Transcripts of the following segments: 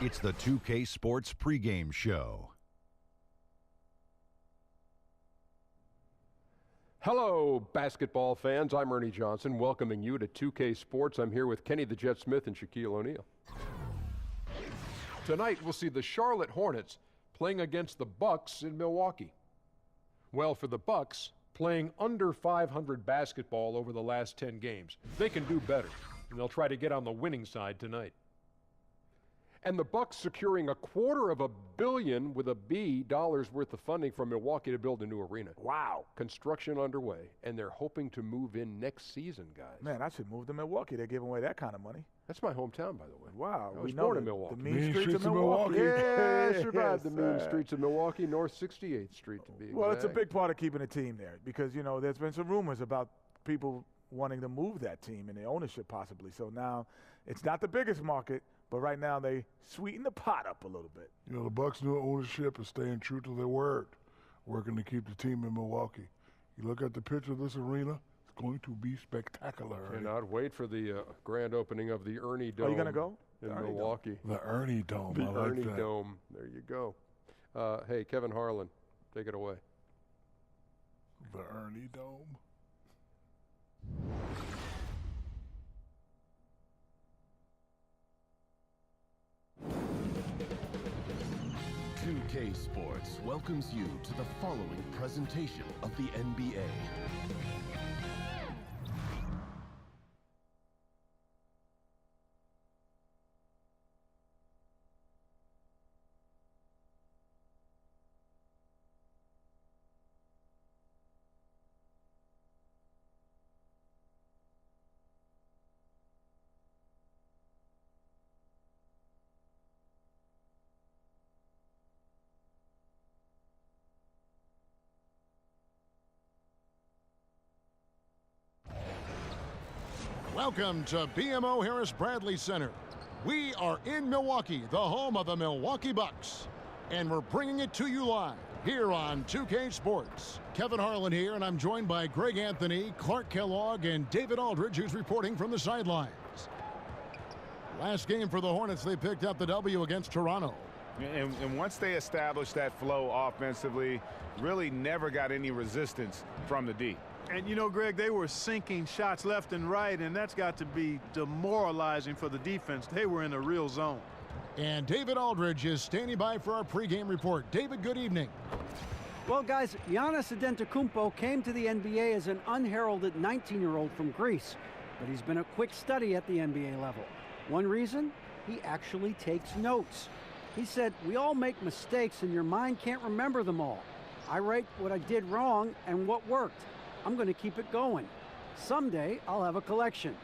It's the 2K Sports pregame show. Hello, basketball fans. I'm Ernie Johnson, welcoming you to 2K Sports. I'm here with Kenny the Jet Smith and Shaquille O'Neal. Tonight, we'll see the Charlotte Hornets playing against the Bucks in Milwaukee. Well, for the Bucks, playing under 500 basketball over the last 10 games, they can do better, and they'll try to get on the winning side tonight. And the Bucks securing $250 million with a B dollars worth of funding from Milwaukee to build a new arena. Wow. Construction underway, and they're hoping to move in next season, guys. Man, I should move to Milwaukee. They're giving away that kind of money. That's my hometown, by the way. Wow. I was born in Milwaukee. The mean streets of Milwaukee. Yeah, I survived the mean streets of Milwaukee, North 68th Street to be exact. Well, it's a big part of keeping a team there because, you know, there's been some rumors about people wanting to move that team and the ownership possibly. So now it's not the biggest market, but right now they sweeten the pot up a little bit. You know, the Bucks' new ownership is staying true to their word, working to keep the team in Milwaukee. You look at the picture of this arena, it's going to be spectacular. Cannot wait for the grand opening of the Ernie Dome. Are you going to go? In Milwaukee. The Ernie Dome. The I like Ernie that. Dome. There you go. Hey, Kevin Harlan, take it away. The Ernie Dome. K Sports welcomes you to the following presentation of the NBA. Welcome to BMO Harris Bradley Center. We are in Milwaukee, the home of the Milwaukee Bucks. And we're bringing it to you live here on 2K Sports. Kevin Harlan here, and I'm joined by Greg Anthony, Clark Kellogg, and David Aldridge, who's reporting from the sidelines. Last game for the Hornets, they picked up the W against Toronto. And once they established that flow offensively, really never got any resistance from the D. And, you know, Greg, they were sinking shots left and right, and that's got to be demoralizing for the defense. They were in a real zone. And David Aldridge is standing by for our pregame report. David, good evening. Well, guys, Giannis Antetokounmpo came to the NBA as an unheralded 19-year-old from Greece, but he's been a quick study at the NBA level. One reason? He actually takes notes. He said, "We all make mistakes, and your mind can't remember them all. I write what I did wrong and what worked. I'm going to keep it going. Someday, I'll have a collection."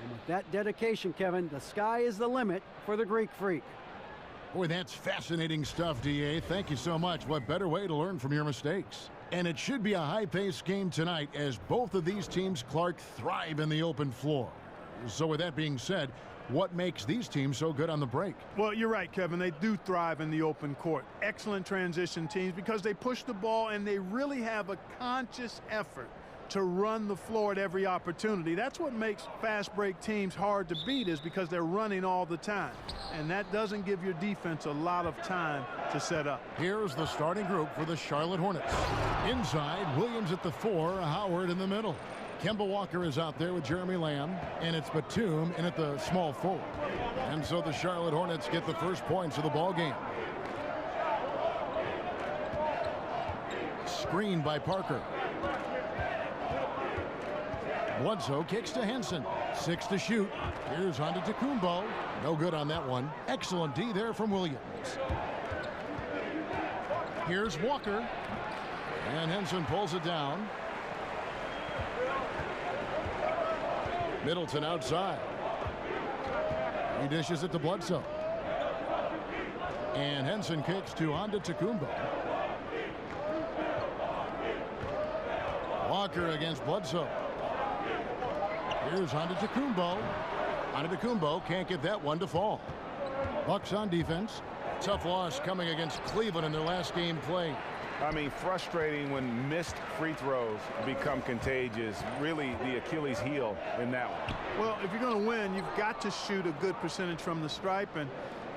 And with that dedication, Kevin, the sky is the limit for the Greek Freak. Boy, that's fascinating stuff, DA. Thank you so much. What better way to learn from your mistakes? And it should be a high-paced game tonight as both of these teams, Clark, thrive in the open floor. So with that being said, what makes these teams so good on the break? Well, you're right, Kevin. They do thrive in the open court. Excellent transition teams because they push the ball and they really have a conscious effort to run the floor at every opportunity. That's what makes fast break teams hard to beat, is because they're running all the time. And that doesn't give your defense a lot of time to set up. Here's the starting group for the Charlotte Hornets. Inside, Williams at the 4, Howard in the middle. Kemba Walker is out there with Jeremy Lamb, and it's Batum in at the small forward. And so the Charlotte Hornets get the first points of the ball game. Screened by Parker. Bledsoe kicks to Henson. 6 to shoot. Here's Antetokounmpo. No good on that one. Excellent D there from Williams. Here's Walker. And Henson pulls it down. Middleton outside. He dishes it to Bledsoe. And Henson kicks to Antetokounmpo. Walker against Bledsoe. Here's Antetokounmpo. Antetokounmpo can't get that one to fall. Bucks on defense. Tough loss coming against Cleveland in their last game played. I mean, frustrating when missed free throws become contagious. Really the Achilles heel in that one. Well, if you're going to win, you've got to shoot a good percentage from the stripe. And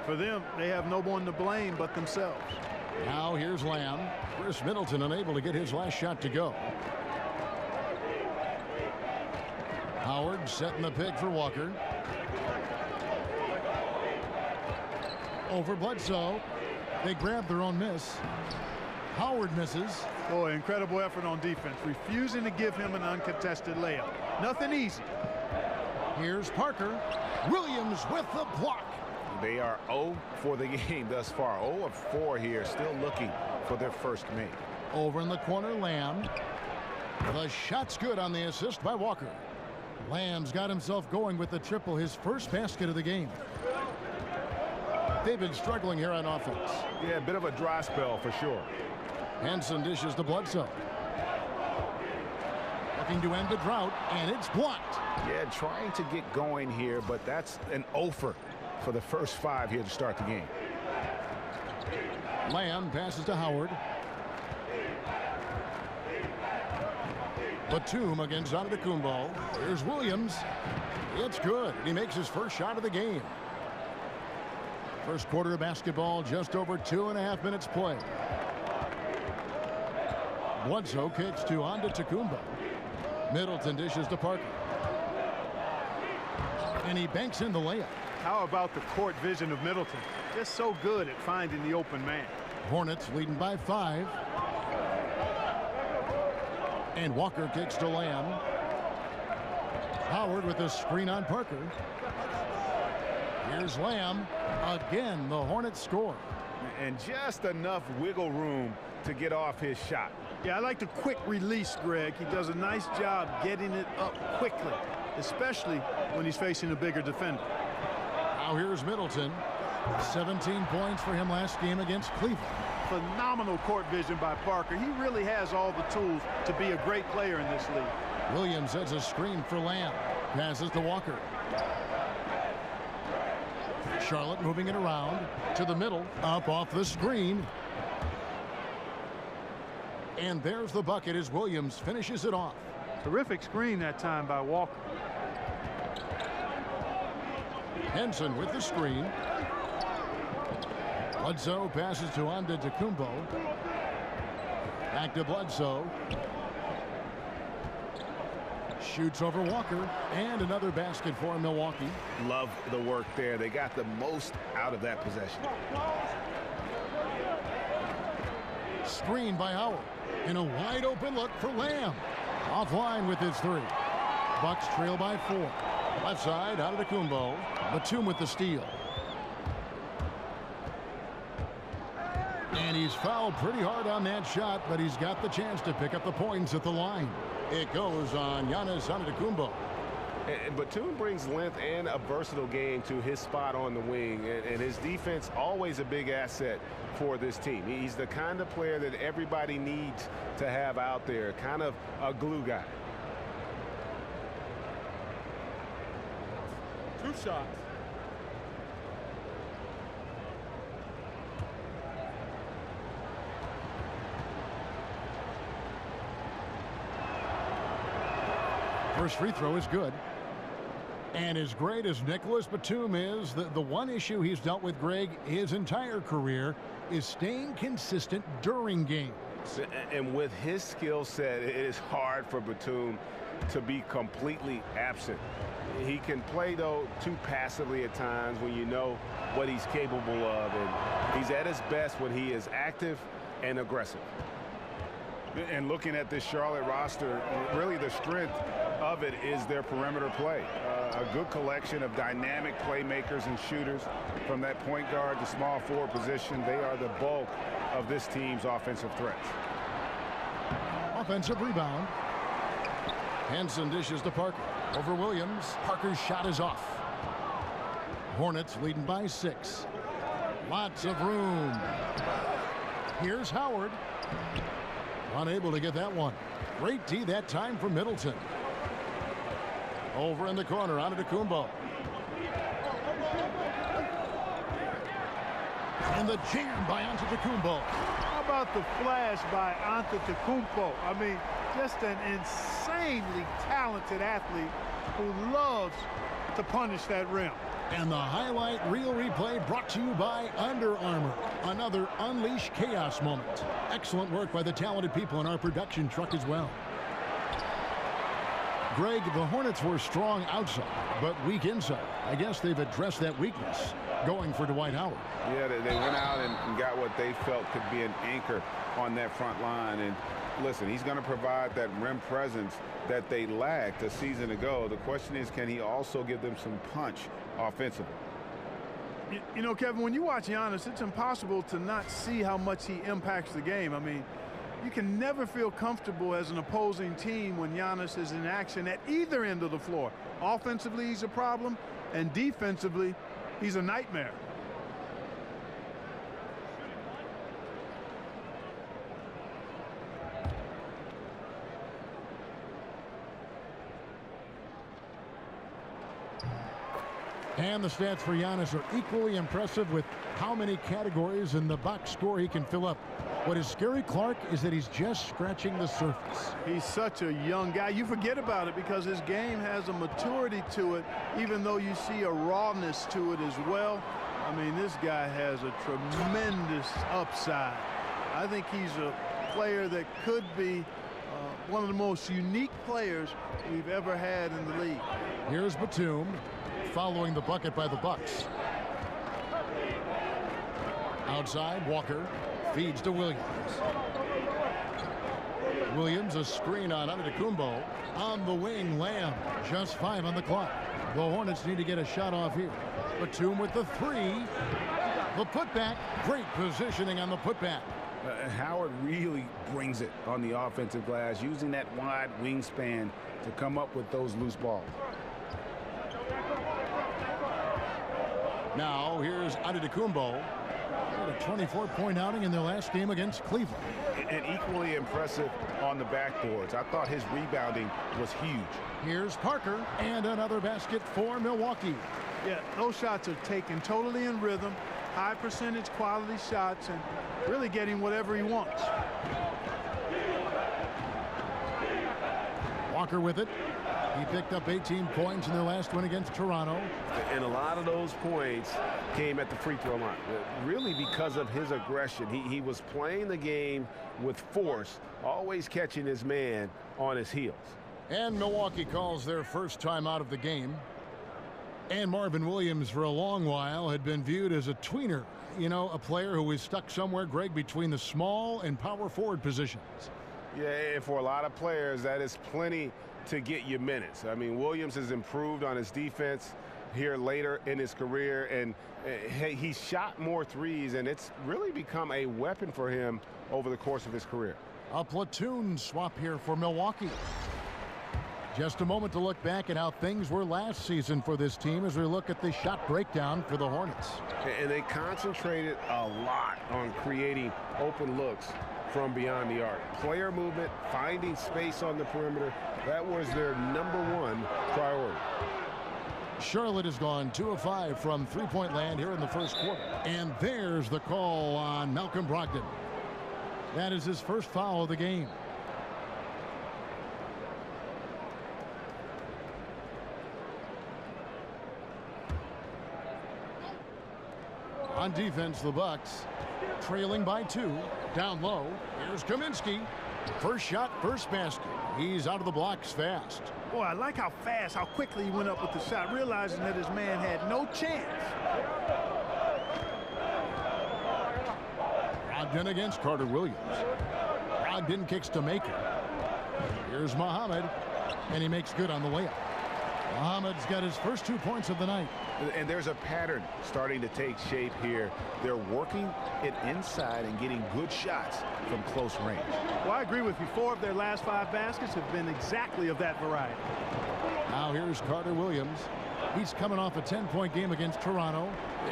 For them, they have no one to blame but themselves. Now here's Lamb. Chris Middleton unable to get his last shot to go. Howard setting the pick for Walker. Over Bledsoe. They grab their own miss. Howard misses. Boy, incredible effort on defense, refusing to give him an uncontested layup. Nothing easy. Here's Parker. Williams with the block. They are 0 for the game thus far. 0 of 4 here, still looking for their first make. Over in the corner, Lamb. The shot's good on the assist by Walker. Lamb's got himself going with the triple, his first basket of the game. They've been struggling here on offense. Yeah, a bit of a dry spell for sure. Henson dishes to Bledsoe. Looking to end the drought, and it's blocked. Yeah, trying to get going here, but that's an offer for the first 5 here to start the game. Lamb passes to Howard. Batum against Antetokounmpo. Here's Williams. It's good. He makes his first shot of the game. First quarter of basketball, just over 2.5 minutes play. Bledsoe kicks to Antetokounmpo. Middleton dishes to Parker. And he banks in the layup. How about the court vision of Middleton? Just so good at finding the open man. Hornets leading by 5. And Walker kicks to Lamb. Howard with a screen on Parker. Here's Lamb. Again, the Hornets score. And just enough wiggle room to get off his shot. Yeah, I like the quick release, Greg. He does a nice job getting it up quickly, especially when he's facing a bigger defender. Now here's Middleton. 17 points for him last game against Cleveland. Phenomenal court vision by Parker. He really has all the tools to be a great player in this league. Williams sets a screen for Lamb. Passes to Walker. Charlotte moving it around to the middle. Up off the screen. And there's the bucket as Williams finishes it off. Terrific screen that time by Walker. Henson with the screen. Bledsoe passes to Antetokounmpo. Back to Bledsoe. Shoots over Walker. And another basket for Milwaukee. Love the work there. They got the most out of that possession. Screen by Howard. And a wide open look for Lamb. Offline with his 3. Bucks trail by 4. Left side, Antetokounmpo. Batum with the steal. And he's fouled pretty hard on that shot, but he's got the chance to pick up the points at the line. It goes on Giannis Antetokounmpo. And Batum brings length and a versatile game to his spot on the wing, and his defense always a big asset for this team. He's the kind of player that everybody needs to have out there, kind of a glue guy. 2 shots. First free throw is good. And as great as Nicholas Batum is, the one issue he's dealt with, Greg, his entire career is staying consistent during games. And with his skill set, it is hard for Batum to be completely absent. He can play, though, too passively at times when you know what he's capable of. And he's at his best when he is active and aggressive. And looking at this Charlotte roster, really the strength of it is their perimeter play. A good collection of dynamic playmakers and shooters from that point guard to small forward position. They are the bulk of this team's offensive threats. Offensive rebound. Henson dishes to Parker. Over Williams. Parker's shot is off. Hornets leading by 6. Lots of room. Here's Howard. Unable to get that one. Great D that time for Middleton. Over in the corner, Antetokounmpo. And the jam by Antetokounmpo. How about the flash by Antetokounmpo? I mean, just an insanely talented athlete who loves to punish that rim. And the highlight reel replay brought to you by Under Armour. Another Unleash Chaos moment. Excellent work by the talented people in our production truck as well. Greg, the Hornets were strong outside, but weak inside. I guess they've addressed that weakness, going for Dwight Howard. Yeah, they went out and got what they felt could be an anchor on that front line. And listen, he's going to provide that rim presence that they lacked a season ago. The question is, can he also give them some punch offensively? You know, Kevin, when you watch Giannis, it's impossible to not see how much he impacts the game. I mean, you can never feel comfortable as an opposing team when Giannis is in action at either end of the floor. Offensively, he's a problem, and defensively, he's a nightmare. And the stats for Giannis are equally impressive with how many categories in the box score he can fill up. What is scary, Clark, is that he's just scratching the surface. He's such a young guy. You forget about it because his game has a maturity to it, even though you see a rawness to it as well. I mean, this guy has a tremendous upside. I think he's a player that could be one of the most unique players we've ever had in the league. Here's Batum following the bucket by the Bucks. Outside, Walker feeds to Williams. Williams, a screen on Antetokounmpo. On the wing, Lamb. Just 5 on the clock. The Hornets need to get a shot off here. Batum with the 3. The putback. Great positioning on the putback. Howard really brings it on the offensive glass, using that wide wingspan to come up with those loose balls. Now, here's Antetokounmpo. Had a 24-point outing in their last game against Cleveland. And equally impressive on the backboards. I thought his rebounding was huge. Here's Parker, and another basket for Milwaukee. Yeah, those shots are taken totally in rhythm, high percentage quality shots, and really getting whatever he wants. Walker with it. He picked up 18 points in their last win against Toronto. And a lot of those points came at the free throw line, really because of his aggression. He was playing the game with force, always catching his man on his heels. And Milwaukee calls their first time out of the game. And Marvin Williams, for a long while, had been viewed as a tweener. You know, a player who was stuck somewhere, Greg, between the small and power forward positions. Yeah, and for a lot of players, that is plenty to get you minutes. I mean, Williams has improved on his defense here later in his career, and he shot more threes, and it's really become a weapon for him over the course of his career. A platoon swap here for Milwaukee. Just a moment to look back at how things were last season for this team as we look at the shot breakdown for the Hornets. And they concentrated a lot on creating open looks from beyond the arc. Player movement, finding space on the perimeter, that was their #1 priority. Charlotte has gone 2 of 5 from three-point land here in the first quarter. And there's the call on Malcolm Brogdon. That is his first foul of the game. On defense, the Bucks trailing by 2. Down low. Here's Kaminsky. First shot, first basket. He's out of the blocks fast. Boy, I like how fast, how quickly he went up with the shot, realizing that his man had no chance. Brogdon against Carter Williams. Brogdon kicks to Maker. Here's Muhammad, and he makes good on the layup. Muhammad's got his first 2 points of the night. And there's a pattern starting to take shape here. They're working it inside and getting good shots from close range. Well, I agree with you. 4 of their last 5 baskets have been exactly of that variety. Now here's Carter Williams. He's coming off a 10-point game against Toronto.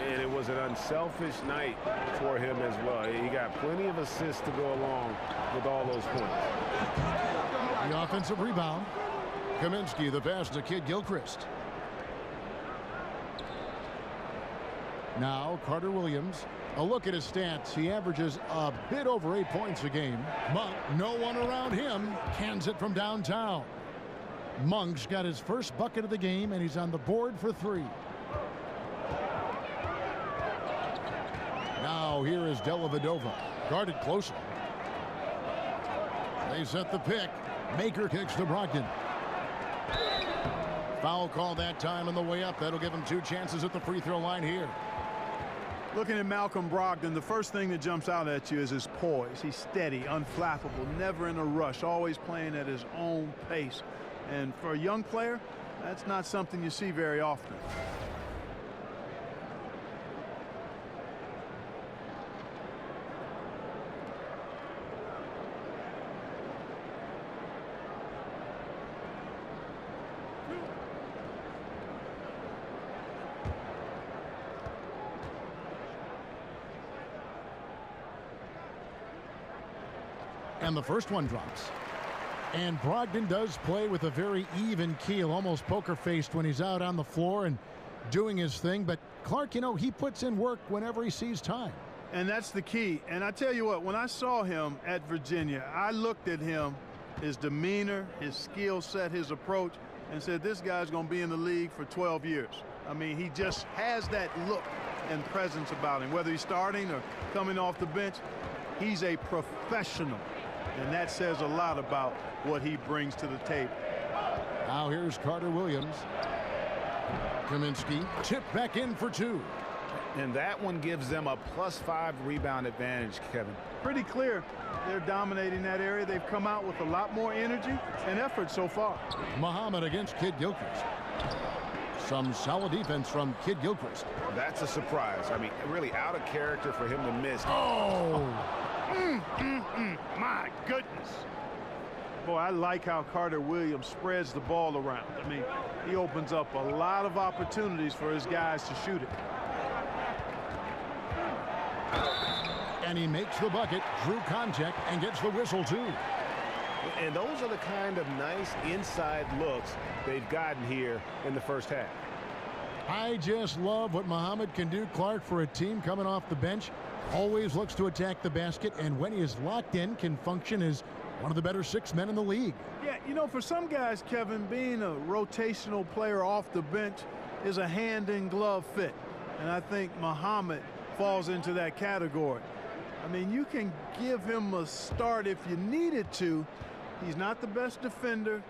And it was an unselfish night for him as well. He got plenty of assists to go along with all those points. The offensive rebound. Kaminsky, the pass to Kid Gilchrist. Now Carter Williams. A look at his stats. He averages a bit over 8 points a game. Monk, no one around him, cans it from downtown. Monk's got his first bucket of the game, and he's on the board for 3. Now here is Dellavedova, guarded closely. They set the pick. Maker kicks to Brogdon. Foul call that time on the way up. That'll give him 2 chances at the free throw line here. Looking at Malcolm Brogdon, the first thing that jumps out at you is his poise. He's steady, unflappable, never in a rush, always playing at his own pace. And for a young player, that's not something you see very often. And the first one drops. And Brogdon does play with a very even keel, almost poker-faced when he's out on the floor and doing his thing. But Clark, you know, he puts in work whenever he sees time. And that's the key. And I tell you what, when I saw him at Virginia, I looked at him, his demeanor, his skill set, his approach, and said, this guy's going to be in the league for 12 years. I mean, he just has that look and presence about him. Whether he's starting or coming off the bench, he's a professional. And that says a lot about what he brings to the table. Now here's Carter Williams. Kaminsky tipped back in for 2. And that one gives them a +5 rebound advantage, Kevin. Pretty clear. They're dominating that area. They've come out with a lot more energy and effort so far. Muhammad against Kid Gilchrist. Some solid defense from Kid Gilchrist. That's a surprise. I mean, really out of character for him to miss. Oh! My goodness. Boy, I like how Carter Williams spreads the ball around. I mean, he opens up a lot of opportunities for his guys to shoot it. And he makes the bucket, drew contact, and gets the whistle, too. And those are the kind of nice inside looks they've gotten here in the first half. I just love what Muhammad can do, Clark, for a team coming off the bench. Always looks to attack the basket, and when he is locked in, can function as one of the better 6 men in the league. Yeah, you know, for some guys, Kevin, being a rotational player off the bench is a hand-in-glove fit. And I think Muhammad falls into that category. I mean, you can give him a start if you needed to. He's not the best defender,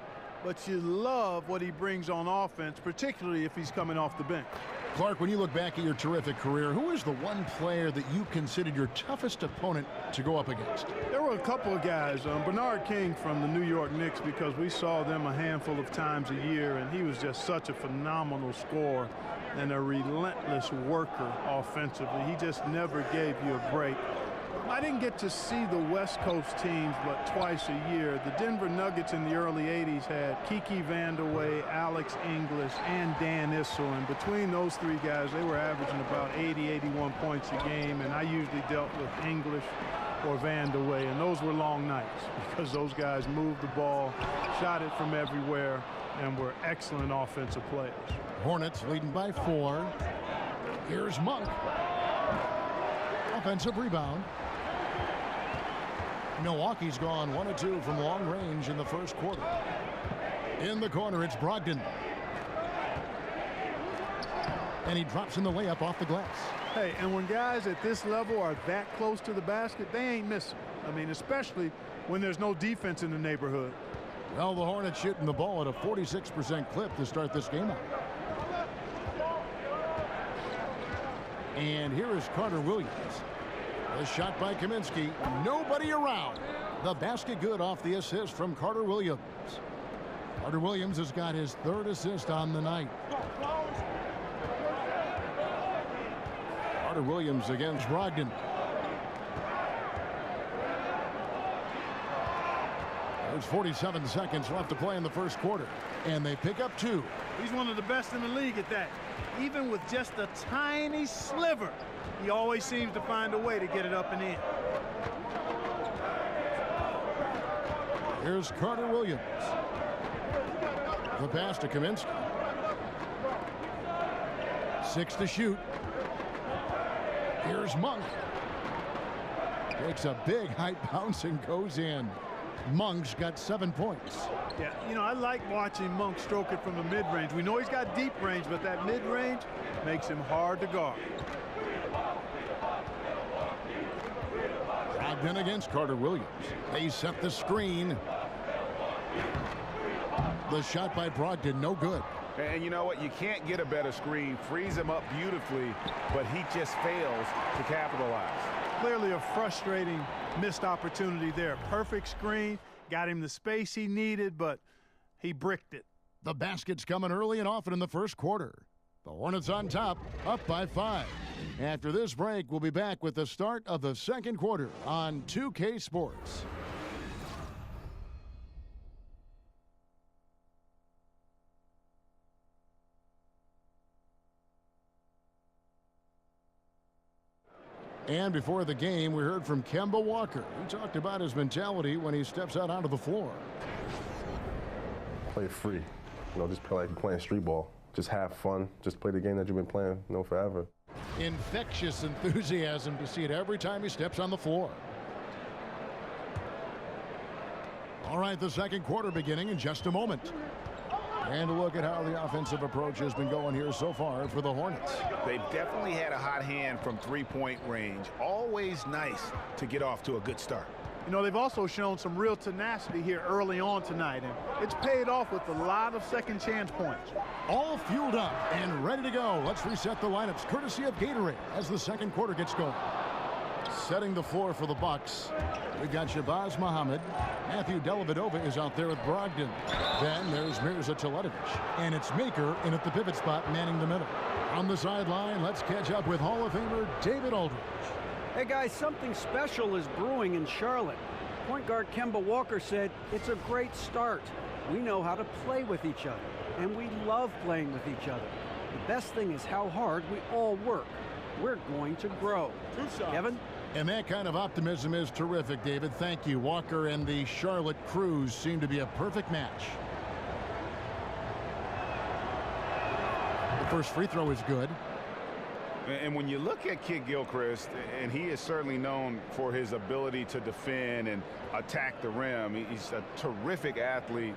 but you love what he brings on offense, particularly if he's coming off the bench. Clark, when you look back at your terrific career, who is the one player that you considered your toughest opponent to go up against? There were a couple of guys. Bernard King from the New York Knicks, because we saw them a handful of times a year, and he was just such a phenomenal scorer and a relentless worker offensively. He just never gave you a break. I didn't get to see the West Coast teams but twice a year. The Denver Nuggets in the early 80s had Kiki Vandeweghe, Alex English, and Dan Issel. And between those 3 guys, they were averaging about 80, 81 points a game. And I usually dealt with English or Vandeweghe. And those were long nights because those guys moved the ball, shot it from everywhere, and were excellent offensive players. Hornets leading by 4. Here's Monk. Offensive rebound. Milwaukee's gone 1 of 2 from long range in the first quarter. In the corner, it's Brogdon. And he drops in the layup off the glass. Hey, and when guys at this level are that close to the basket, they ain't missing. I mean, especially when there's no defense in the neighborhood. Well, the Hornets shooting the ball at a 46% clip to start this game out. And here is Carter Williams. The shot by Kaminsky. Nobody around. The basket good off the assist from Carter Williams. Carter Williams has got his 3rd assist on the night. Carter Williams against Brogdon. There's 47 seconds left to play in the first quarter. And they pick up 2. He's one of the best in the league at that. Even with just a tiny sliver, he always seems to find a way to get it up and in. Here's Carter Williams. The pass to Kaminsky. 6 to shoot. Here's Monk. Takes a big height bounce and goes in. Monk's got 7 points. Yeah, you know, I like watching Monk stroke it from the mid-range. We know he's got deep range, but that mid-range makes him hard to guard. Brogdon against Carter Williams. They set the screen. The shot by Brogdon, no good. And you know what? You can't get a better screen. Frees him up beautifully, but he just fails to capitalize. Clearly a frustrating missed opportunity there. Perfect screen, got him the space he needed, but he bricked it. The basket's coming early and often in the first quarter. The Hornets on top, up by 5. After this break, we'll be back with the start of the second quarter on 2K Sports. And before the game, we heard from Kemba Walker. He talked about his mentality when he steps out onto the floor. Play free. Just play like you're playing street ball. Just have fun. Just play the game that you've been playing, forever. Infectious enthusiasm to see it every time he steps on the floor. All right, the second quarter beginning in just a moment. And a look at how the offensive approach has been going here so far for the Hornets. They've definitely had a hot hand from three-point range. Always nice to get off to a good start. They've also shown some real tenacity here early on tonight, and it's paid off with a lot of second chance points. All fueled up and ready to go. Let's reset the lineups courtesy of Gatorade as the second quarter gets going. Setting the floor for the Bucks, we've got Shabazz Muhammad. Matthew Dellavedova is out there with Brogdon. Then there's Mirza Teletovic. And it's Maker in at the pivot spot, manning the middle. On the sideline, let's catch up with Hall of Famer David Aldridge. Hey guys, something special is brewing in Charlotte. Point guard Kemba Walker said, "It's a great start. We know how to play with each other, and we love playing with each other. The best thing is how hard we all work. We're going to grow." Kevin? And that kind of optimism is terrific, David. Thank you. Walker and the Charlotte Crews seem to be a perfect match. The first free throw is good. And when you look at Kid Gilchrist, and he is certainly known for his ability to defend and attack the rim. He's a terrific athlete,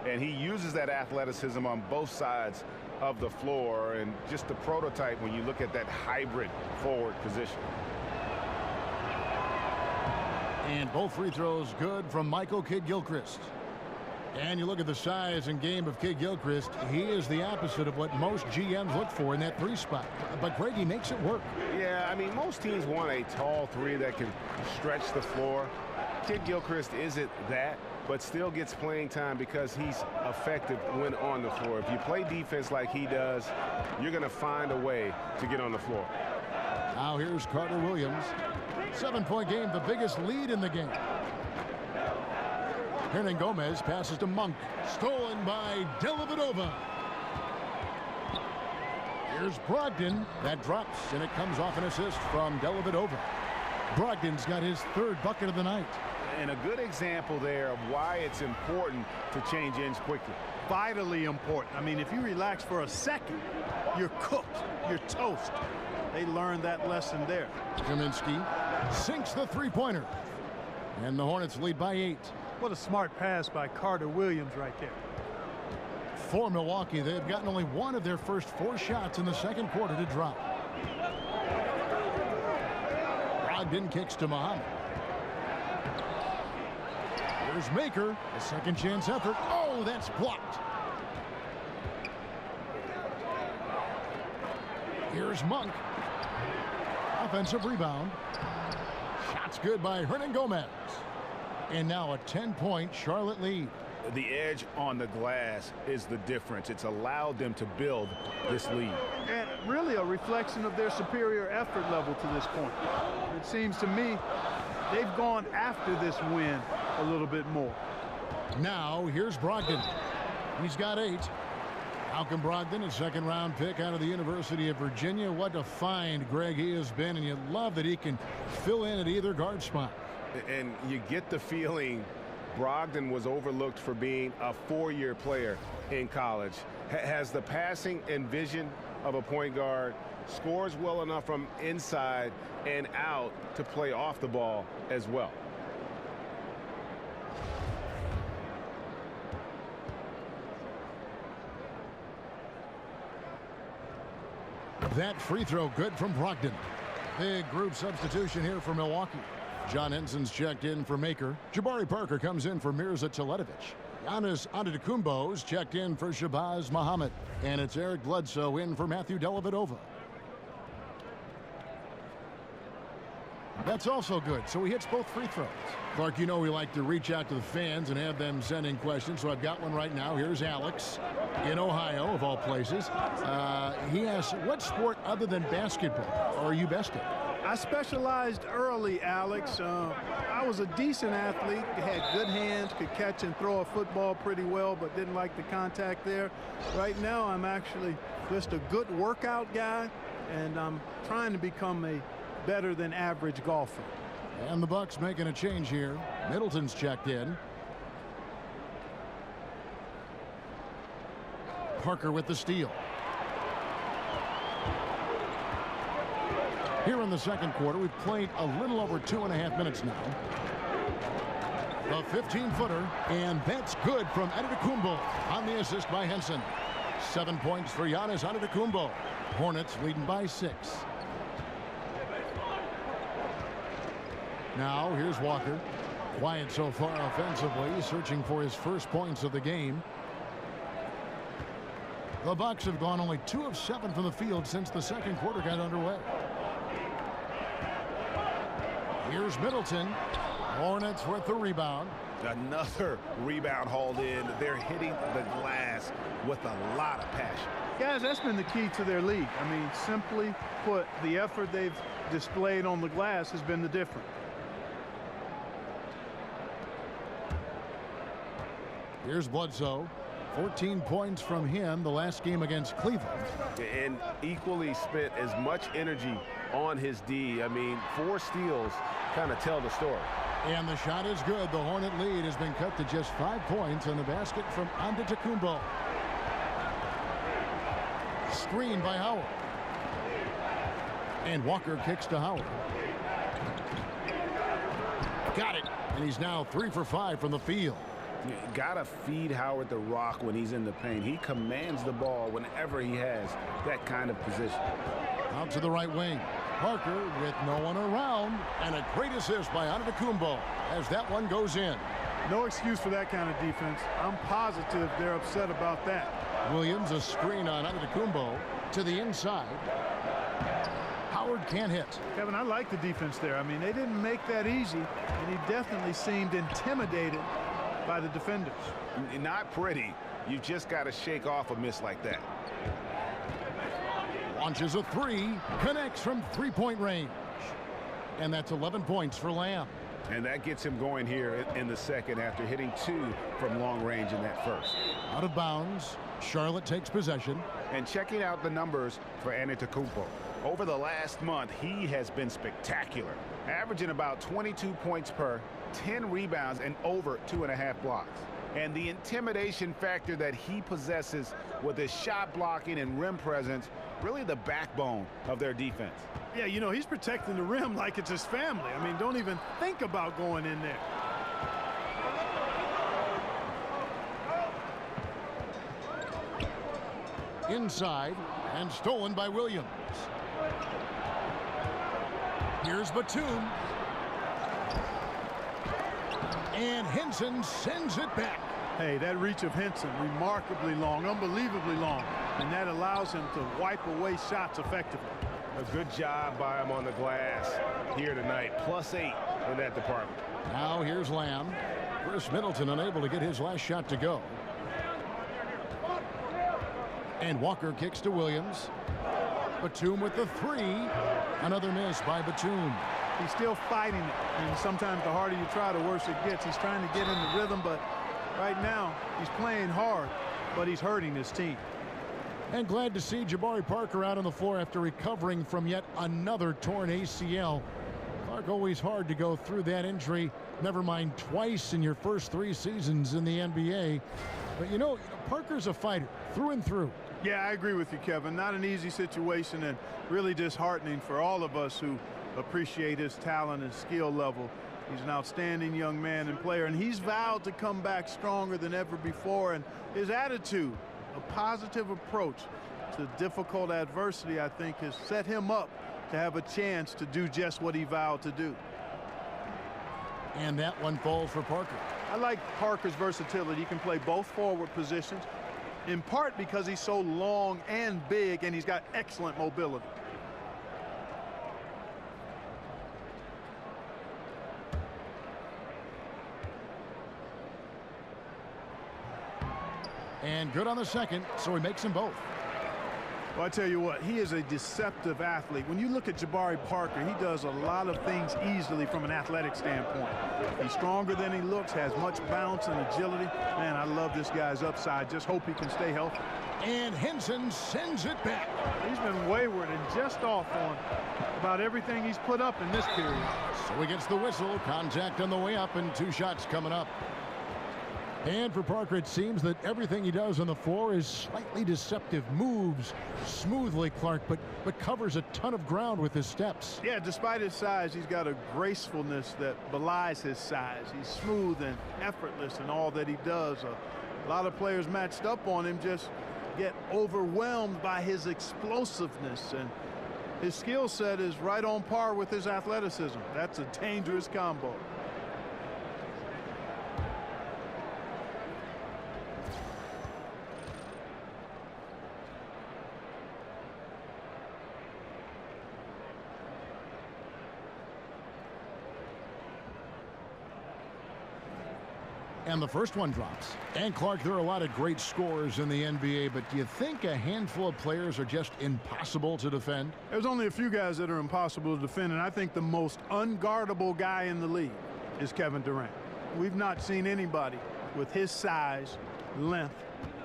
and he uses that athleticism on both sides of the floor, and just the prototype when you look at that hybrid forward position. And both free throws good from Michael Kid Gilchrist. And you look at the size and game of Kid Gilchrist, he is the opposite of what most GMs look for in that three spot. But Greg, he makes it work. Yeah, I mean, most teams want a tall three that can stretch the floor. Kid Gilchrist isn't that, but still gets playing time because he's effective when on the floor. If you play defense like he does, you're going to find a way to get on the floor. Now here's Carter Williams. 7-point game, the biggest lead in the game. Hernangomez passes to Monk. Stolen by Dellavedova. Here's Brogdon. That drops, and it comes off an assist from Dellavedova. Brogdon's got his third bucket of the night. And a good example there of why it's important to change ends quickly. Vitally important. I mean, if you relax for a second, you're cooked. You're toast. They learned that lesson there. Kaminsky sinks the three-pointer. And the Hornets lead by 8. What a smart pass by Carter Williams right there. For Milwaukee, they've gotten only one of their first 4 shots in the second quarter to drop. Brogdon kicks to Muhammad. Here's Maker, a second chance effort. Oh, that's blocked. Here's Monk. Offensive rebound. Shots good by Hernangomez. And now a 10-point Charlotte lead. The edge on the glass is the difference. It's allowed them to build this lead. And really a reflection of their superior effort level to this point. It seems to me they've gone after this win a little bit more. Now here's Brogdon. He's got 8. Malcolm Brogdon, a second-round pick out of the University of Virginia. What a find, Greg, he has been, and you love that he can fill in at either guard spot. And you get the feeling Brogdon was overlooked for being a 4-year player in college. Has the passing and vision of a point guard, scores well enough from inside and out to play off the ball as well. That free throw good from Brogdon. Big group substitution here for Milwaukee. John Henson's checked in for Maker. Jabari Parker comes in for Mirza Teletovic. Giannis Antetokounmpo's checked in for Shabazz Muhammad. And it's Eric Bledsoe in for Matthew Dellavedova. That's also good, so he hits both free throws. Clark, you know we like to reach out to the fans and have them send in questions, so I've got one right now. Here's Alex in Ohio, of all places. He asks, what sport other than basketball are you best at? I specialized early, Alex. I was a decent athlete, had good hands, could catch and throw a football pretty well, but didn't like the contact there. Right now, I'm actually just a good workout guy, and I'm trying to become a better than average golfer. And the Bucks making a change here. Middleton's checked in. Parker with the steal. Here in the second quarter, we've played a little over 2.5 minutes now. A 15-footer, and that's good from Antetokounmpo on the assist by Henson. 7 points for Giannis Antetokounmpo. Hornets leading by 6. Now here's Walker. Quiet so far offensively, searching for his first points of the game. The Bucks have gone only 2 of 7 from the field since the second quarter got underway. Here's Middleton. Hornets with the rebound. Another rebound hauled in. They're hitting the glass with a lot of passion. Guys, that's been the key to their league. I mean, simply put, the effort they've displayed on the glass has been the difference. Here's Bledsoe. 14 points from him the last game against Cleveland. And equally spent as much energy on his D. I mean, 4 steals kind of tell the story. And the shot is good. The Hornet lead has been cut to just 5 points on the basket from Antetokounmpo. Screen by Howard. And Walker kicks to Howard. Got it. And he's now 3 for 5 from the field. You gotta feed Howard the rock when he's in the paint. He commands the ball whenever he has that kind of position. Out to the right wing. Parker with no one around, and a great assist by Antetokounmpo as that one goes in. No excuse for that kind of defense. I'm positive they're upset about that. Williams, a screen on Antetokounmpo to the inside. Howard can't hit. Kevin, I like the defense there. I mean, they didn't make that easy, and he definitely seemed intimidated by the defenders. Not pretty. You just got to shake off a miss like that. Launches a 3, connects from 3-point range. And that's 11 points for Lamb. And that gets him going here in the second after hitting 2 from long range in that first. Out of bounds. Charlotte takes possession. And checking out the numbers for Antetokounmpo. Over the last month, he has been spectacular, averaging about 22 points per, 10 rebounds, and over 2.5 blocks. And the intimidation factor that he possesses with his shot blocking and rim presence, really the backbone of their defense. Yeah, you know, he's protecting the rim like it's his family. I mean, don't even think about going in there. Inside, and stolen by Williams. Here's Batum. And Henson sends it back. Hey, that reach of Henson, remarkably long, unbelievably long. And that allows him to wipe away shots effectively. A good job by him on the glass here tonight. +8 in that department. Now here's Lamb. Chris Middleton unable to get his last shot to go. And Walker kicks to Williams. Batum with the 3. Another miss by Batum. He's still fighting it. And sometimes the harder you try, the worse it gets. He's trying to get in the rhythm, but right now he's playing hard, but he's hurting his team. And glad to see Jabari Parker out on the floor after recovering from yet another torn ACL. Clark, always hard to go through that injury. Never mind twice in your first 3 seasons in the NBA. But you know, Parker's a fighter through and through. Yeah, I agree with you, Kevin. Not an easy situation, and really disheartening for all of us who appreciate his talent and skill level. He's an outstanding young man and player, and he's vowed to come back stronger than ever before. And his attitude, a positive approach to difficult adversity, I think has set him up to have a chance to do just what he vowed to do. And that one falls for Parker. I like Parker's versatility. He can play both forward positions, in part because he's so long and big, and he's got excellent mobility. And good on the second, so he makes them both. Well, I tell you what, he is a deceptive athlete. When you look at Jabari Parker, he does a lot of things easily from an athletic standpoint. He's stronger than he looks, has much bounce and agility. Man, I love this guy's upside. Just hope he can stay healthy. And Henson sends it back. He's been wayward and just off on about everything he's put up in this period. So he gets the whistle. Contact on the way up and 2 shots coming up. And for Parker, it seems that everything he does on the floor is slightly deceptive. Moves smoothly, Clark, but covers a ton of ground with his steps. Yeah, despite his size, he's got a gracefulness that belies his size. He's smooth and effortless in all that he does. A lot of players matched up on him just get overwhelmed by his explosiveness, and his skill set is right on par with his athleticism. That's a dangerous combo. And the first one drops. And Clark, there are a lot of great scorers in the NBA, but do you think a handful of players are just impossible to defend? There's only a few guys that are impossible to defend, and I think the most unguardable guy in the league is Kevin Durant. We've not seen anybody with his size, length,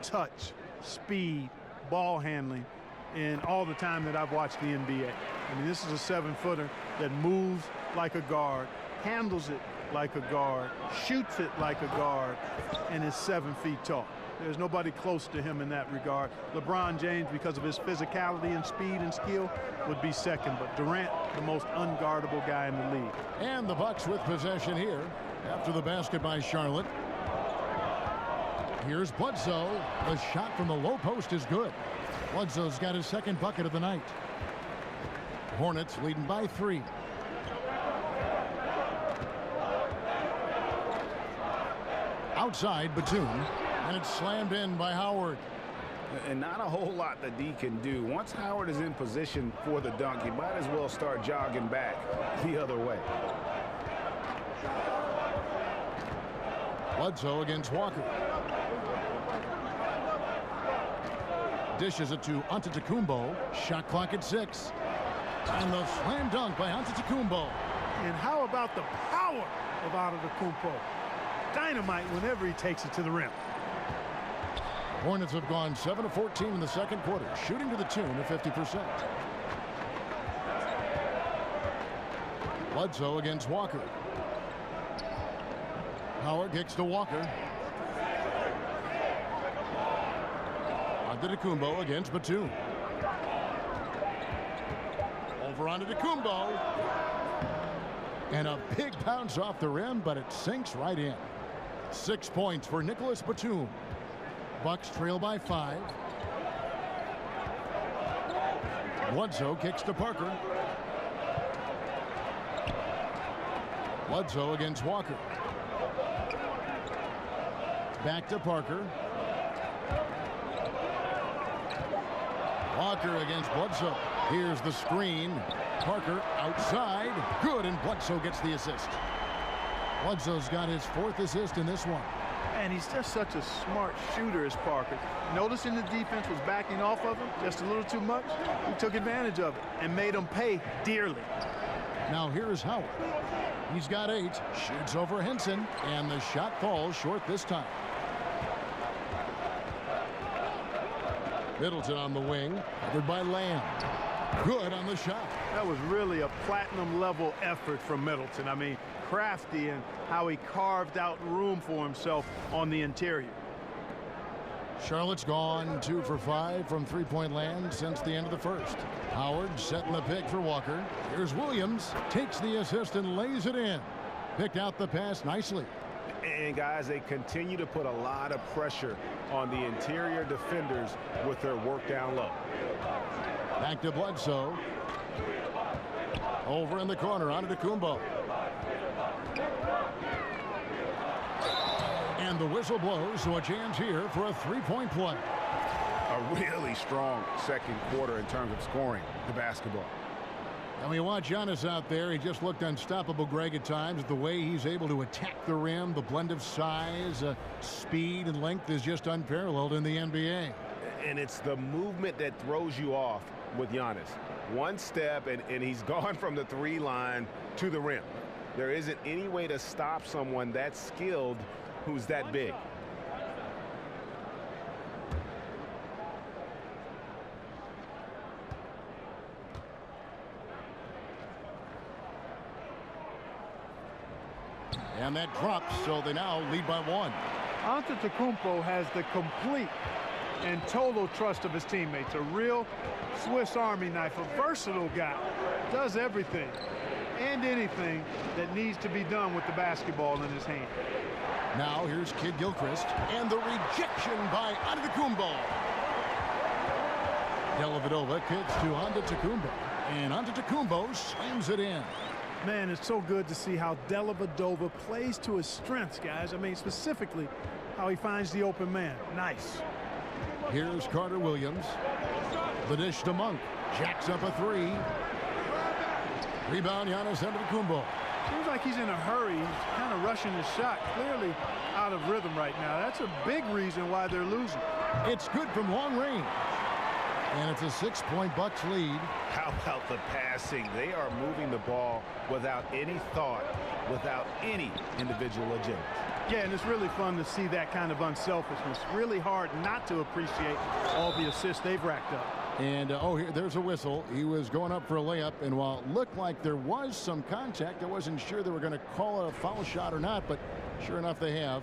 touch, speed, ball handling in all the time that I've watched the NBA. I mean, this is a 7-footer that moves like a guard, handles it like a guard, shoots it like a guard, and is 7 feet tall. There's nobody close to him in that regard. LeBron James, because of his physicality and speed and skill, would be second, but Durant, the most unguardable guy in the league. And the Bucks with possession here after the basket by Charlotte. Here's Bledsoe. The shot from the low post is good. Bledsoe's got his second bucket of the night. Hornets leading by 3. Outside Batum, and it's slammed in by Howard. And not a whole lot that D can do. Once Howard is in position for the dunk, he might as well start jogging back the other way. Bledsoe against Walker. Dishes it to Antetokounmpo. Shot clock at 6. And the slam dunk by Antetokounmpo. And how about the power of Antetokounmpo? Dynamite whenever he takes it to the rim. Hornets have gone 7 of 14 in the second quarter, shooting to the tune of 50%. Bledsoe against Walker. Howard kicks to Walker. Antetokounmpo against Batum. Over Antetokounmpo. And a big bounce off the rim, but it sinks right in. 6 points for Nicholas Batum. Bucks trail by 5. Bledsoe kicks to Parker. Bledsoe against Walker. Back to Parker. Walker against Bledsoe. Here's the screen. Parker outside. Good, and Bledsoe gets the assist. Bledsoe's got his 4th assist in this one. And he's just such a smart shooter as Parker. Noticing the defense was backing off of him just a little too much, he took advantage of it and made him pay dearly. Now here's Howard. He's got 8. Shoots over Henson, and the shot falls short this time. Middleton on the wing, covered by Lamb. Good on the shot. That was really a platinum-level effort from Middleton. I mean, crafty in how he carved out room for himself on the interior. Charlotte's gone 2 for 5 from three-point land since the end of the first. Howard setting the pick for Walker. Here's Williams. Takes the assist and lays it in. Picked out the pass nicely. And guys, they continue to put a lot of pressure on the interior defenders with their work down low. Back to Bledsoe. Over in the corner, Antetokounmpo. And the whistle blows, so a chance here for a three-point play. A really strong second quarter in terms of scoring the basketball. And we watch Giannis out there. He just looked unstoppable, Greg, at times. The way he's able to attack the rim, the blend of size, speed, and length is just unparalleled in the NBA. And it's the movement that throws you off with Giannis. One step, and he's gone from the three line to the rim. There isn't any way to stop someone that skilled who's that big. And that drops, so they now lead by one. Antetokounmpo has the complete and total trust of his teammates. A real Swiss Army knife, a versatile guy. Does everything and anything that needs to be done with the basketball in his hand. Now here's Kid Gilchrist, and the rejection by Antetokounmpo. Dellavedova kicks to Antetokounmpo, and Antetokounmpo slams it in. Man, it's so good to see how Dellavedova plays to his strengths, guys. I mean, specifically how he finds the open man. Nice. Here's Carter Williams. The dish to Monk. Jacks up a three. Rebound, Giannis Antetokounmpo. Seems like he's in a hurry. He's kind of rushing his shot. Clearly out of rhythm right now. That's a big reason why they're losing. It's good from long range. And it's a 6-point Bucks lead. How about the passing? They are moving the ball without any thought, without any individual agenda. Yeah, and it's really fun to see that kind of unselfishness. Really hard not to appreciate all the assists they've racked up. And, here, there's a whistle. He was going up for a layup, and while it looked like there was some contact, I wasn't sure they were going to call it a foul shot or not, but sure enough they have.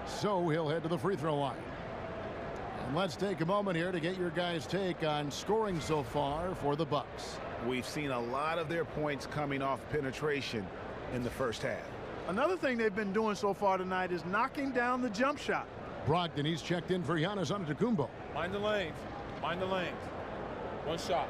So he'll head to the free throw line. And let's take a moment here to get your guys' take on scoring so far for the Bucks. We've seen a lot of their points coming off penetration in the first half. Another thing they've been doing so far tonight is knocking down the jump shot. Brogdon, he's checked in for Giannis Antetokounmpo. Mind the lanes. Mind the lanes. One shot.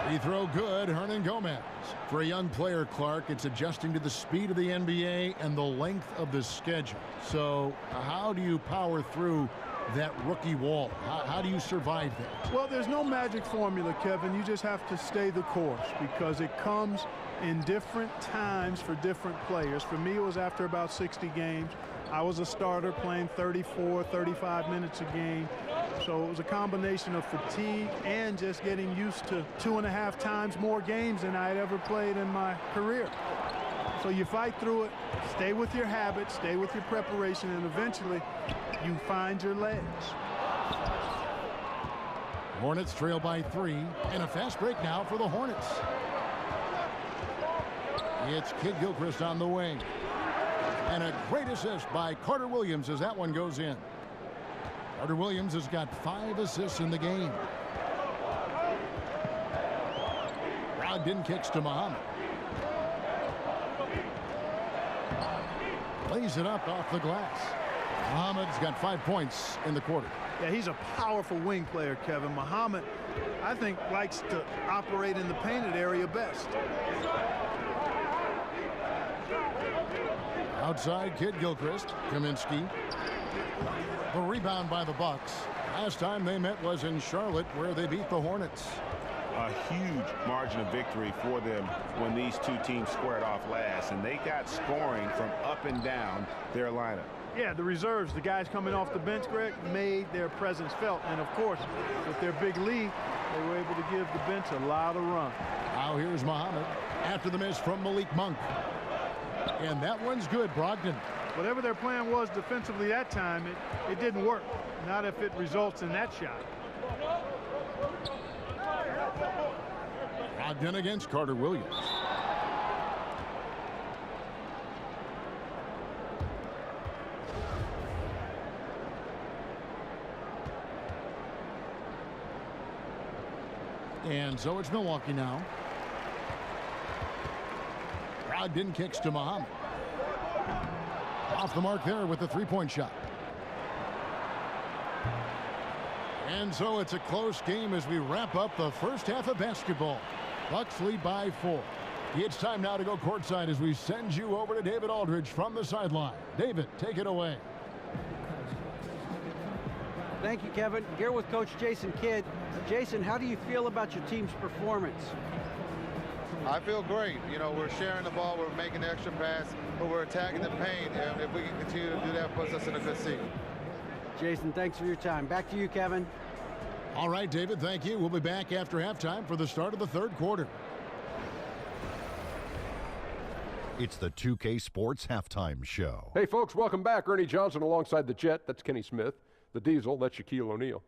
Free throw good, Hernan Gomez. For a young player, Clark, it's adjusting to the speed of the NBA and the length of the schedule. So how do you power through that rookie wall? How do you survive that? Well, there's no magic formula, Kevin. You just have to stay the course because it comes in different times for different players. For me, it was after about 60 games. I was a starter playing 34, 35 minutes a game. So it was a combination of fatigue and just getting used to 2.5 times more games than I had ever played in my career. So you fight through it, stay with your habits, stay with your preparation, and eventually you find your legs. Hornets trail by 3, and a fast break now for the Hornets. It's Kid Gilchrist on the wing. And a great assist by Carter Williams as that one goes in. Carter Williams has got 5 assists in the game. Brogdon kicks to Muhammad. Lays it up off the glass. Muhammad's got 5 points in the quarter. Yeah, he's a powerful wing player, Kevin. Muhammad, I think, likes to operate in the painted area best. Outside, Kid Gilchrist. Kaminsky. The rebound by the Bucks. Last time they met was in Charlotte, where they beat the Hornets. A huge margin of victory for them when these two teams squared off last, and they got scoring from up and down their lineup. Yeah, the reserves, the guys coming off the bench, Greg, made their presence felt. And, of course, with their big lead, they were able to give the bench a lot of run. Now here's Muhammad after the miss from Malik Monk. And that one's good, Brogdon. Whatever their plan was defensively that time, it didn't work. Not if it results in that shot. Brogdon against Carter Williams. And so it's Milwaukee now. Brogdon kicks to Muhammad. Off the mark there with the three-point shot. And so it's a close game as we wrap up the first half of basketball. Bucks lead by 4. It's time now to go courtside as we send you over to David Aldridge from the sideline. David, take it away. Thank you, Kevin. Here with Coach Jason Kidd. Jason, how do you feel about your team's performance? I feel great. You know, we're sharing the ball, we're making the extra pass, but we're attacking the paint, and if we can continue to do that, puts us in a good seat. Jason, thanks for your time. Back to you, Kevin. All right, David, thank you. We'll be back after halftime for the start of the third quarter. It's the 2K Sports Halftime Show. Hey, folks, welcome back. Ernie Johnson alongside the Jet. That's Kenny Smith. The Diesel, that's Shaquille O'Neal.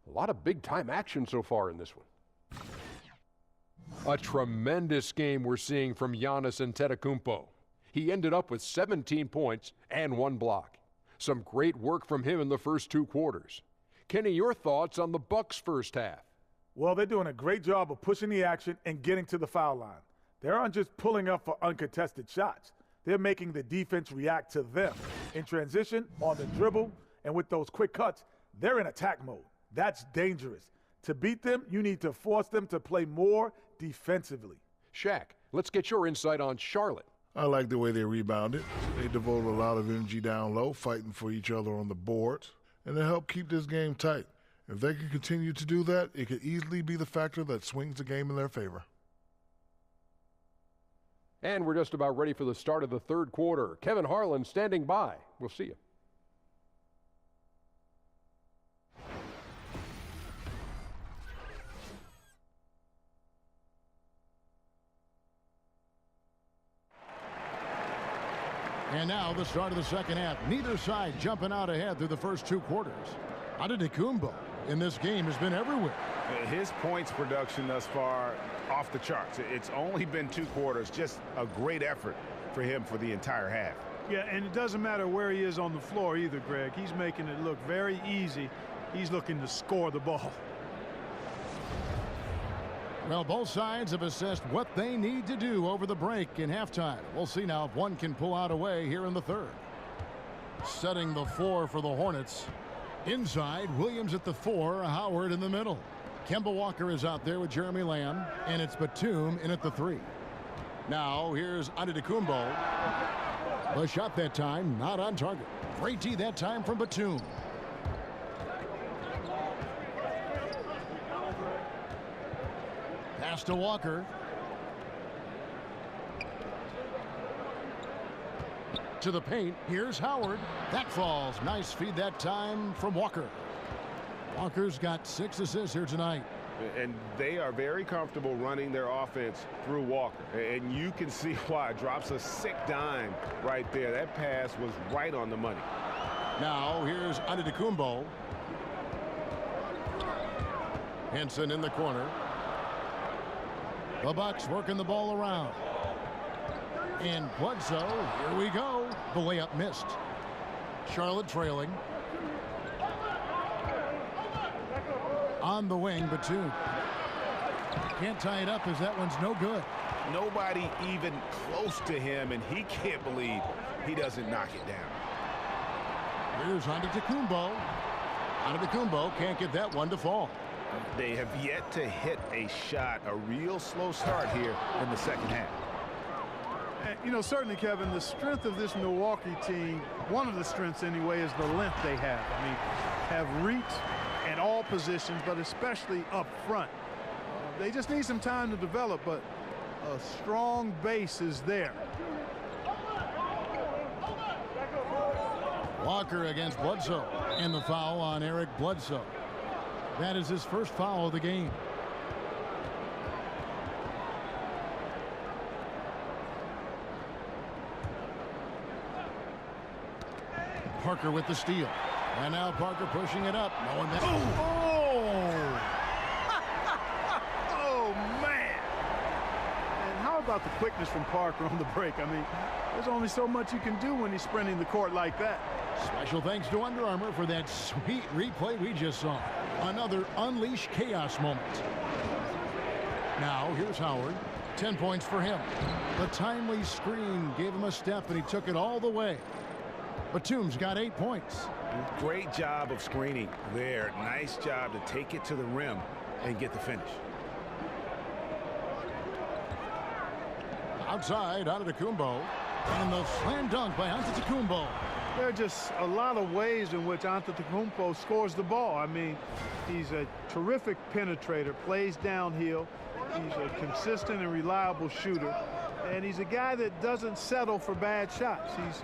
A lot of big-time action so far in this one. A tremendous game we're seeing from Giannis Antetokounmpo. He ended up with 17 points and 1 block. Some great work from him in the first 2 quarters. Kenny, your thoughts on the Bucks' first half? Well, they're doing a great job of pushing the action and getting to the foul line. They aren't just pulling up for uncontested shots. They're making the defense react to them. In transition, on the dribble, and with those quick cuts, they're in attack mode. That's dangerous. To beat them, you need to force them to play more defensively. Shaq, let's get your insight on Charlotte. I like the way they rebounded. They devoted a lot of energy down low, fighting for each other on the boards, and they helped keep this game tight. If they can continue to do that, it could easily be the factor that swings the game in their favor. And we're just about ready for the start of the third quarter. Kevin Harlan standing by. We'll see you. And now the start of the second half. Neither side jumping out ahead through the first 2 quarters. Antetokounmpo in this game has been everywhere. His points production thus far off the charts. It's only been 2 quarters. Just a great effort for him for the entire half. Yeah, and it doesn't matter where he is on the floor either, Greg. He's making it look very easy. He's looking to score the ball. Well, both sides have assessed what they need to do over the break in halftime. We'll see now if one can pull out a way here in the third. Setting the floor for the Hornets. Inside, Williams at the 4, Howard in the middle. Kemba Walker is out there with Jeremy Lamb, and it's Batum in at the 3. Now, here's Antetokounmpo. The shot that time, not on target. Great D that time from Batum. Pass to Walker. To the paint. Here's Howard. That falls. Nice feed that time from Walker. Walker's got 6 assists here tonight. And they are very comfortable running their offense through Walker. And you can see why. Drops a sick dime right there. That pass was right on the money. Now here's Antetokounmpo. Henson in the corner. The Bucks working the ball around. And Bledsoe, here we go. The layup missed. Charlotte trailing. On the wing, Batum. Can't tie it up as that one's no good. Nobody even close to him, and he can't believe he doesn't knock it down. Here's Antetokounmpo. Antetokounmpo can't get that one to fall. They have yet to hit a shot, a real slow start here in the second half. You know, certainly, Kevin, the strength of this Milwaukee team, one of the strengths anyway, is the length they have. I mean, have reach at all positions, but especially up front. They just need some time to develop, but a strong base is there. Walker against Bledsoe, and the foul on Eric Bledsoe. That is his first foul of the game. Parker with the steal. And now Parker pushing it up. No one Oh! Oh, man! And how about the quickness from Parker on the break? I mean, there's only so much you can do when he's sprinting the court like that. Special thanks to Under Armour for that sweet replay we just saw. Another unleash chaos moment. Now here's Howard. 10 points for him. The timely screen gave him a step, and he took it all the way. Batum's got 8 points. Great job of screening there. Nice job to take it to the rim and get the finish. Outside, Antetokounmpo. And the slam dunk by Antetokounmpo. There are just a lot of ways in which Antetokounmpo scores the ball. I mean, he's a terrific penetrator, plays downhill. He's a consistent and reliable shooter. And he's a guy that doesn't settle for bad shots. He's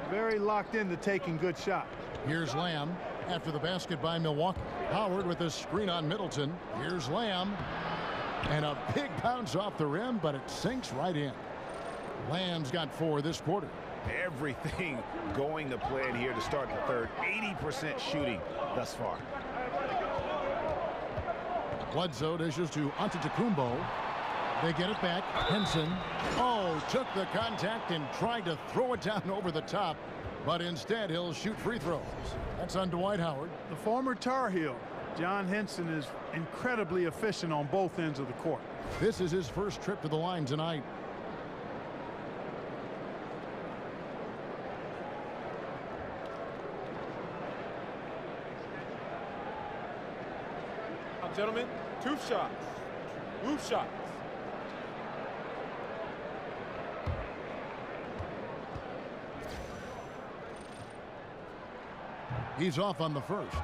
very locked into taking good shots. Here's Lamb after the basket by Milwaukee. Howard with a screen on Middleton. Here's Lamb. And a big bounce off the rim, but it sinks right in. Lamb's got 4 this quarter. Everything going to plan here to start the third. 80% shooting thus far. Bledsoe dishes to Antetokounmpo. They get it back. Henson. Oh, took the contact and tried to throw it down over the top. But instead, he'll shoot free throws. That's on Dwight Howard. The former Tar Heel, John Henson, is incredibly efficient on both ends of the court. This is his first trip to the line tonight. Gentlemen, 2 shots. 2 shots. He's off on the first.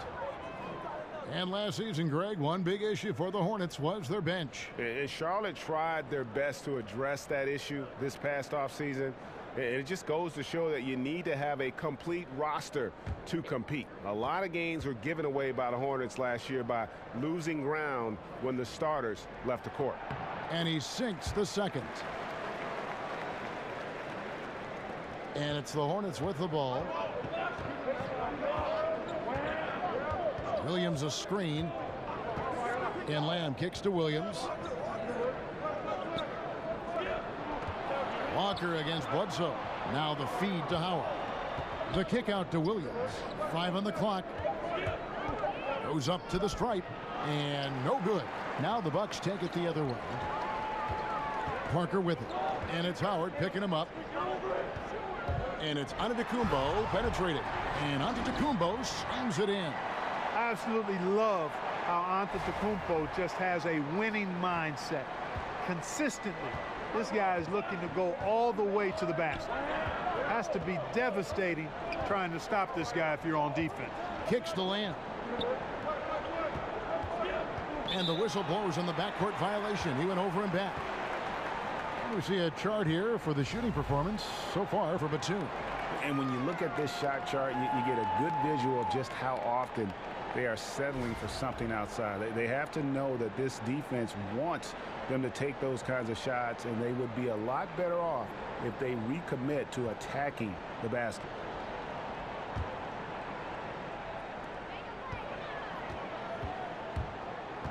And last season, Greg, one big issue for the Hornets was their bench. Charlotte tried their best to address that issue this past offseason. It just goes to show that you need to have a complete roster to compete. A lot of games were given away by the Hornets last year by losing ground when the starters left the court. And he sinks the second. And it's the Hornets with the ball. Williams a screen. And Lamb kicks to Williams. Walker against Bledsoe. Now the feed to Howard. The kick out to Williams. 5 on the clock. Goes up to the stripe. And no good. Now the Bucks take it the other way. Parker with it. And it's Howard picking him up. And it's Antetokounmpo penetrating. And Antetokounmpo slams it in. I absolutely love how Antetokounmpo just has a winning mindset. Consistently, this guy is looking to go all the way to the basket. Has to be devastating trying to stop this guy if you're on defense. Kicks the Lamb. And the whistle blows on the backcourt violation. He went over and back. We see a chart here for the shooting performance so far for Batum. And when you look at this shot chart, you get a good visual of just how often they are settling for something outside. They have to know that this defense wants them to take those kinds of shots, and they would be a lot better off if they recommit to attacking the basket.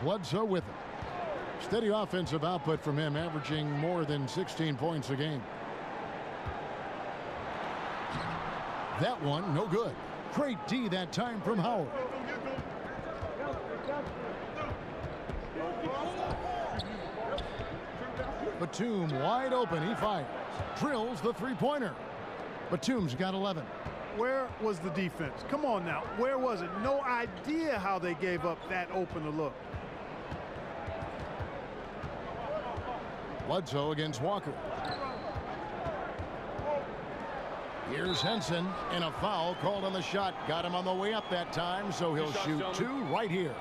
Bledsoe with it. Steady offensive output from him, averaging more than 16 points a game. That one, no good. Great D that time from Howard. Batum wide open. He fires. Drills the three-pointer. Batum's got 11. Where was the defense? Come on now. Where was it? No idea how they gave up that open a look. Bledsoe against Walker. Here's Henson, and a foul called on the shot. Got him on the way up that time, so he'll shoot 2 right here.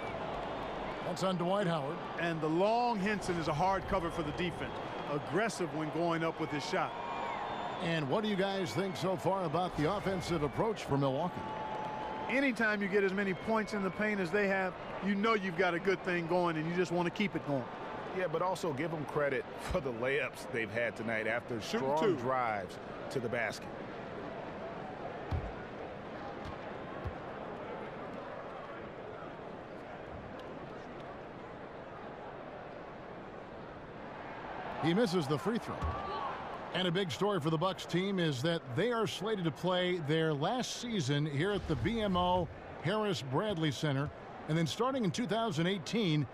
That's on Dwight Howard. And the long Henson is a hard cover for the defense. Aggressive when going up with his shot. And what do you guys think so far about the offensive approach for Milwaukee? Anytime you get as many points in the paint as they have, you know you've got a good thing going, and you just want to keep it going. Yeah, but also give them credit for the layups they've had tonight after strong drives to the basket. He misses the free throw. And a big story for the Bucks team is that they are slated to play their last season here at the BMO Harris Bradley Center. And then starting in 2018,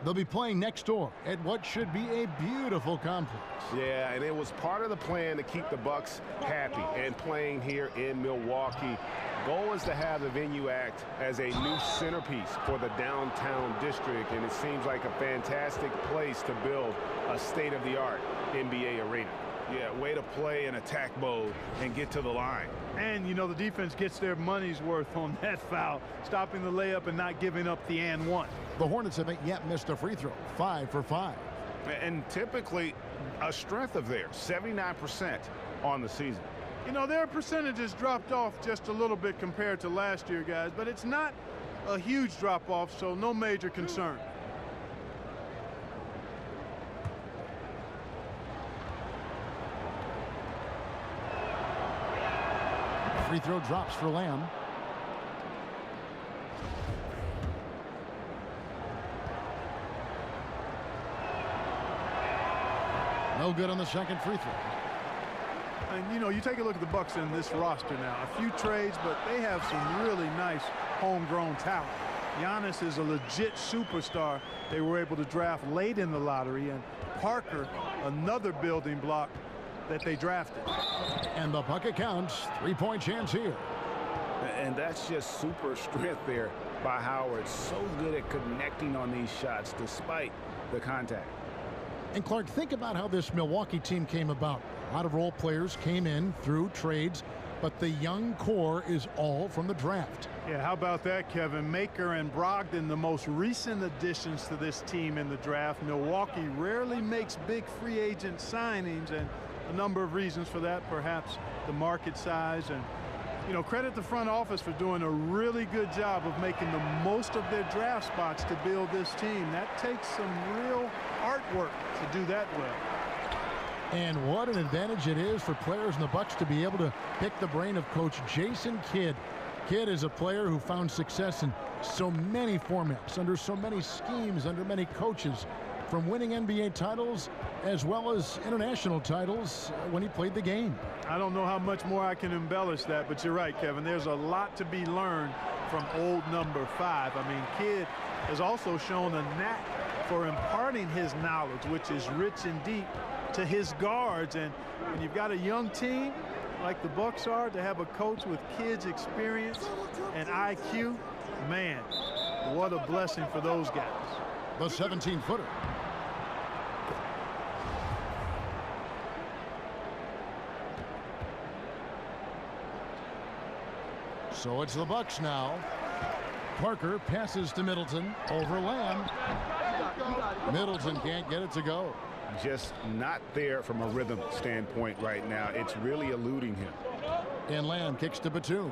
They'll be playing next door at what should be a beautiful complex. Yeah, and it was part of the plan to keep the Bucks happy and playing here in Milwaukee. Goal is to have the venue act as a new centerpiece for the downtown district, and it seems like a fantastic place to build a state-of-the-art NBA arena. Yeah, way to play in attack mode and get to the line. And, you know, the defense gets their money's worth on that foul, stopping the layup and not giving up the and one. The Hornets haven't yet missed a free throw, 5 for 5. And typically a strength of theirs, 79% on the season. You know, their percentages dropped off just a little bit compared to last year, guys, but it's not a huge drop-off, so no major concern. Free throw drops for Lamb. No good on the second free throw. And, you know, you take a look at the Bucks in this roster now. A few trades, but they have some really nice homegrown talent. Giannis is a legit superstar they were able to draft late in the lottery, and Parker, another building block that they drafted. And the bucket counts. 3-point chance here. And that's just super strength there by Howard. So good at connecting on these shots despite the contact. And Clark, think about how this Milwaukee team came about. A lot of role players came in through trades, but the young core is all from the draft. Yeah, how about that, Kevin? Maker and Brogdon, the most recent additions to this team in the draft. Milwaukee rarely makes big free agent signings, and a number of reasons for that, perhaps the market size. And, you know, credit the front office for doing a really good job of making the most of their draft spots to build this team. That takes some real artwork to do that well. And what an advantage it is for players in the Bucks to be able to pick the brain of Coach Jason Kidd. Kidd is a player who found success in so many formats, under so many schemes, under many coaches, from winning NBA titles as well as international titles when he played the game. I don't know how much more I can embellish that, but you're right, Kevin. There's a lot to be learned from old number 5. I mean, Kidd has also shown a knack for imparting his knowledge, which is rich and deep, to his guards. And when you've got a young team like the Bucks are, to have a coach with Kidd's experience and IQ, man, what a blessing for those guys. The 17-footer. So it's the Bucks now. Parker passes to Middleton over Lamb. Middleton can't get it to go. Just not there from a rhythm standpoint right now. It's really eluding him. And Lamb kicks to Batum.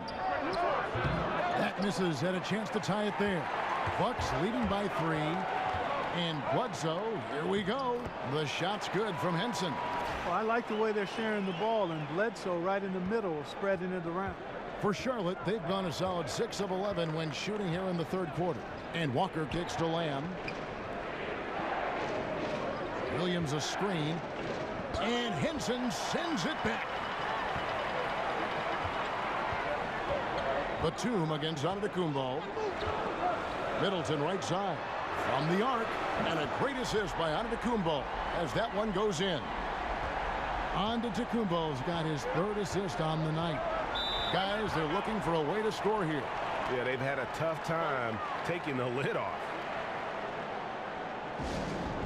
That misses, had a chance to tie it there. Bucks leading by 3. And Bledsoe, here we go. The shot's good from Henson. Well, I like the way they're sharing the ball, and Bledsoe right in the middle, spreading it around. For Charlotte, they've gone a solid 6 of 11 when shooting here in the third quarter. And Walker kicks to Lamb. Williams a screen. And Henson sends it back. Batum against Antetokounmpo. Middleton right side. From the arc. And a great assist by Antetokounmpo as that one goes in. Antetokounmpo's got his 3rd assist on the night. Guys, they're looking for a way to score here. Yeah, they've had a tough time taking the lid off.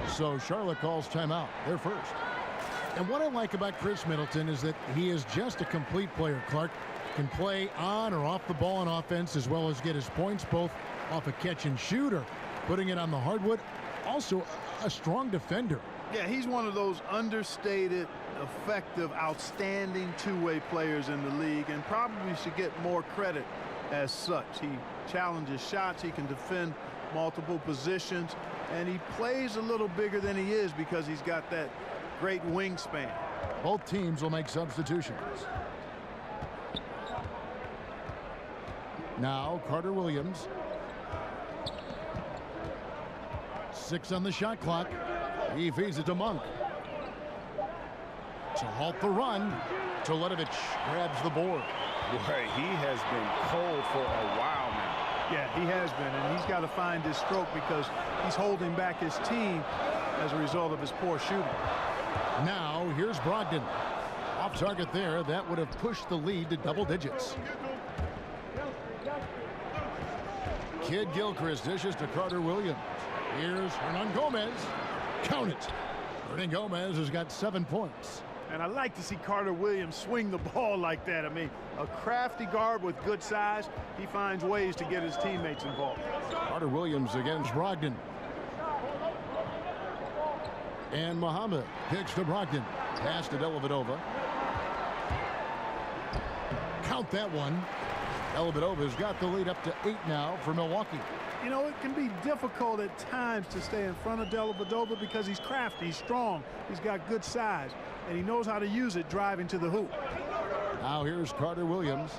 So Charlotte calls timeout. They're first. And what I like about Chris Middleton is that he is just a complete player. Clark can play on or off the ball on offense, as well as get his points both off a catch and shoot or putting it on the hardwood. Also a strong defender. Yeah, he's one of those understated, effective, outstanding two-way players in the league, and probably should get more credit as such. He challenges shots, he can defend multiple positions, and he plays a little bigger than he is because he's got that great wingspan. Both teams will make substitutions. Now Carter Williams. 6 on the shot clock. He feeds it to Monk. To halt the run, Teletovic grabs the board. Boy, he has been cold for a while now. Yeah, he has been, and he's got to find his stroke because he's holding back his team as a result of his poor shooting. Now, here's Brogdon. Off target there. That would have pushed the lead to double digits. Kid Gilchrist dishes to Carter Williams. Here's Hernan Gomez. Count it. Hernan Gomez has got 7 points. And I like to see Carter Williams swing the ball like that. I mean, a crafty guard with good size. He finds ways to get his teammates involved. Carter Williams against Brogdon. And Muhammad kicks to Brogdon. Pass to Dellavedova. Count that one. Dellavedova's got the lead up to 8 now for Milwaukee. You know, it can be difficult at times to stay in front of Dellavedova because he's crafty, he's strong, he's got good size, and he knows how to use it driving to the hoop. Now here's Carter Williams.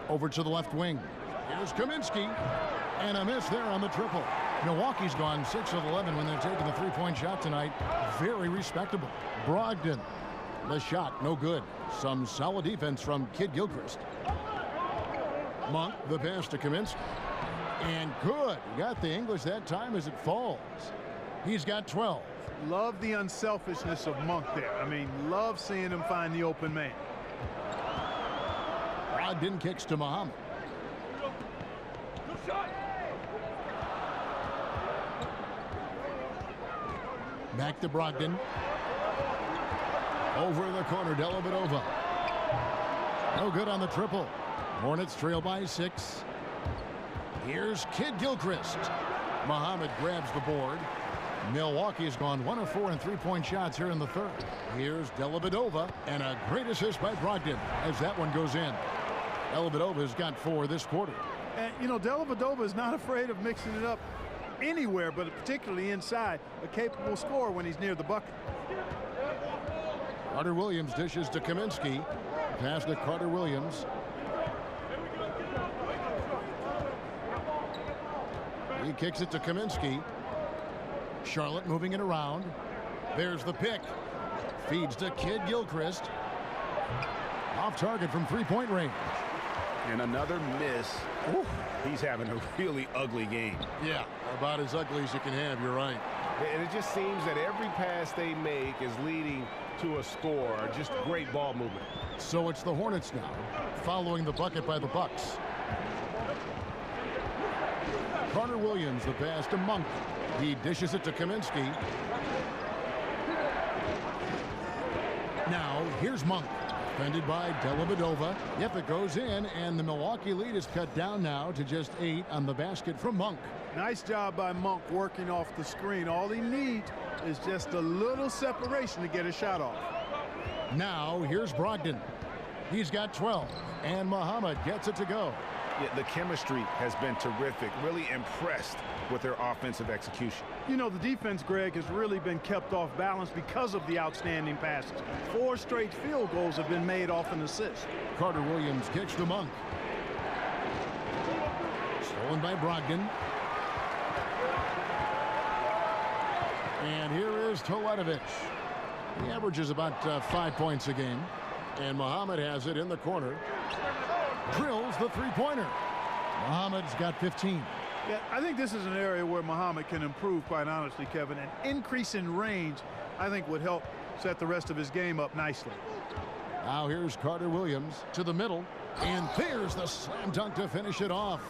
Over to the left wing. Here's Kaminsky. And a miss there on the triple. Milwaukee's gone 6 of 11 when they're taking the three-point shot tonight. Very respectable. Brogdon. The shot, no good. Some solid defense from Kid Gilchrist. Monk, the pass to Kaminsky. And good. He got the English that time as it falls. He's got 12. Love the unselfishness of Monk there. I mean, love seeing him find the open man. Brogdon kicks to Muhammad. Back to Brogdon. Over the corner, Dellavedova. No good on the triple. Hornets trail by 6. Here's Kid Gilchrist. Muhammad grabs the board. Milwaukee's gone 1 of 4 in three-point shots here in the third. Here's Dellavedova, and a great assist by Brogdon as that one goes in. Dellavedova's got 4 this quarter. And, you know, Dellavedova is not afraid of mixing it up anywhere, but particularly inside. A capable scorer when he's near the bucket. Carter Williams dishes to Kaminsky. Pass to Carter Williams. He kicks it to Kaminsky. Charlotte moving it around. There's the pick. Feeds to Kid Gilchrist. Off target from three-point range. And another miss. Ooh, he's having a really ugly game. Yeah, about as ugly as you can have, you're right. And it just seems that every pass they make is leading to a score. Just great ball movement. So it's the Hornets now, following the bucket by the Bucks. Carter Williams, the pass to Monk. He dishes it to Kaminsky. Now, here's Monk. Defended by Dellavedova. Yep, it goes in, and the Milwaukee lead is cut down now to just 8 on the basket from Monk. Nice job by Monk working off the screen. All he needs is just a little separation to get a shot off. Now, here's Brogdon. He's got 12, and Muhammad gets it to go. Yeah, the chemistry has been terrific. Really impressed with their offensive execution. You know, the defense, Greg, has really been kept off balance because of the outstanding passes. 4 straight field goals have been made off an assist. Carter Williams kicks to Monk. Stolen by Brogdon. And here is Toledovich. He averages about 5 points a game. And Muhammad has it in the corner. Drills the three-pointer. Muhammad's got 15. Yeah, I think this is an area where Muhammad can improve, quite honestly, Kevin. An increase in range, I think, would help set the rest of his game up nicely. Now here's Carter Williams to the middle. And there's the slam dunk to finish it off.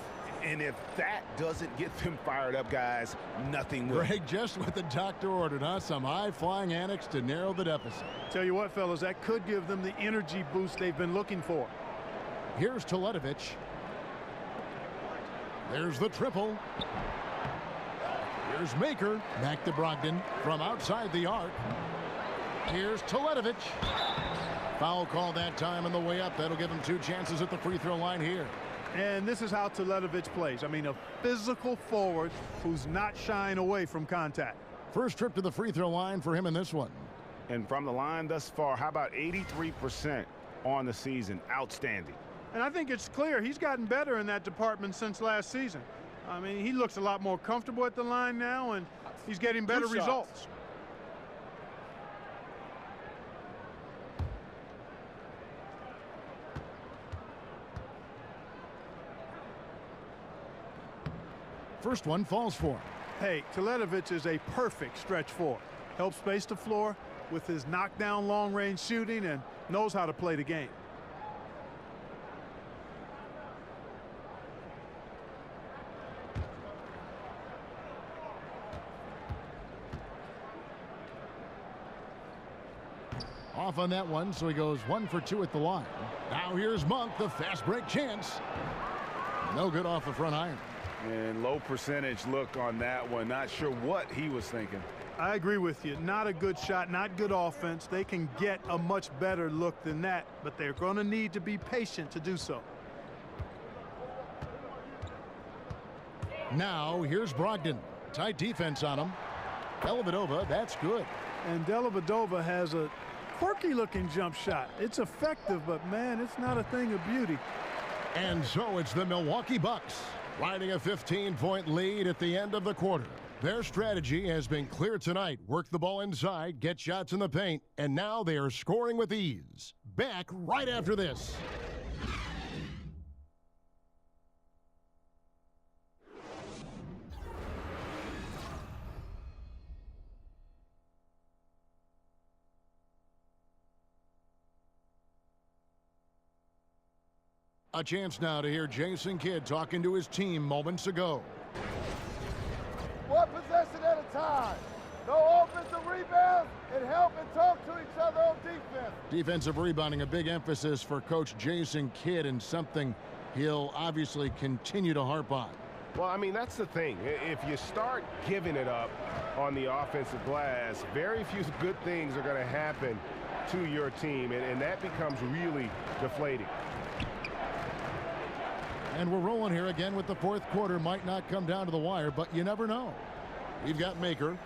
And if that doesn't get them fired up, guys, nothing will. Greg, just what the doctor ordered, huh? Some high-flying annex to narrow the deficit. Tell you what, fellas, that could give them the energy boost they've been looking for. Here's Toledovich. There's the triple. Here's Maker. Back to Brogdon from outside the arc. Here's Toledovich. Foul call that time on the way up. That'll give him 2 chances at the free throw line here. And this is how Toledovich plays. I mean, a physical forward who's not shying away from contact. First trip to the free throw line for him in this one. And from the line thus far, how about 83% on the season? Outstanding. And I think it's clear he's gotten better in that department since last season. I mean, he looks a lot more comfortable at the line now, and he's getting better results. first one falls for him. Hey, Teletovic is a perfect stretch four. Helps space the floor with his knockdown long-range shooting and knows how to play the game. Off on that one, so he goes 1 for 2 at the line. Now here's Monk, the fast break chance. No good off the front iron. And low percentage look on that one. Not sure what he was thinking. I agree with you. Not a good shot, not good offense. They can get a much better look than that, but they're going to need to be patient to do so. Now here's Brogdon. Tight defense on him. Dellavedova, that's good. And Dellavedova has a quirky-looking jump shot. It's effective, but, man, it's not a thing of beauty. And so it's the Milwaukee Bucks riding a 15-point lead at the end of the quarter. Their strategy has been clear tonight. Work the ball inside, get shots in the paint, and now they are scoring with ease. Back right after this. A chance now to hear Jason Kidd talking to his team moments ago. One possession at a time. No offensive rebounds, and help and talk to each other on defense. Defensive rebounding, a big emphasis for Coach Jason Kidd, and something he'll obviously continue to harp on. Well, I mean, that's the thing. If you start giving it up on the offensive glass, very few good things are going to happen to your team, and that becomes really deflating. And we're rolling here again with the fourth quarter. Might not come down to the wire, but you never know. We've got Maker,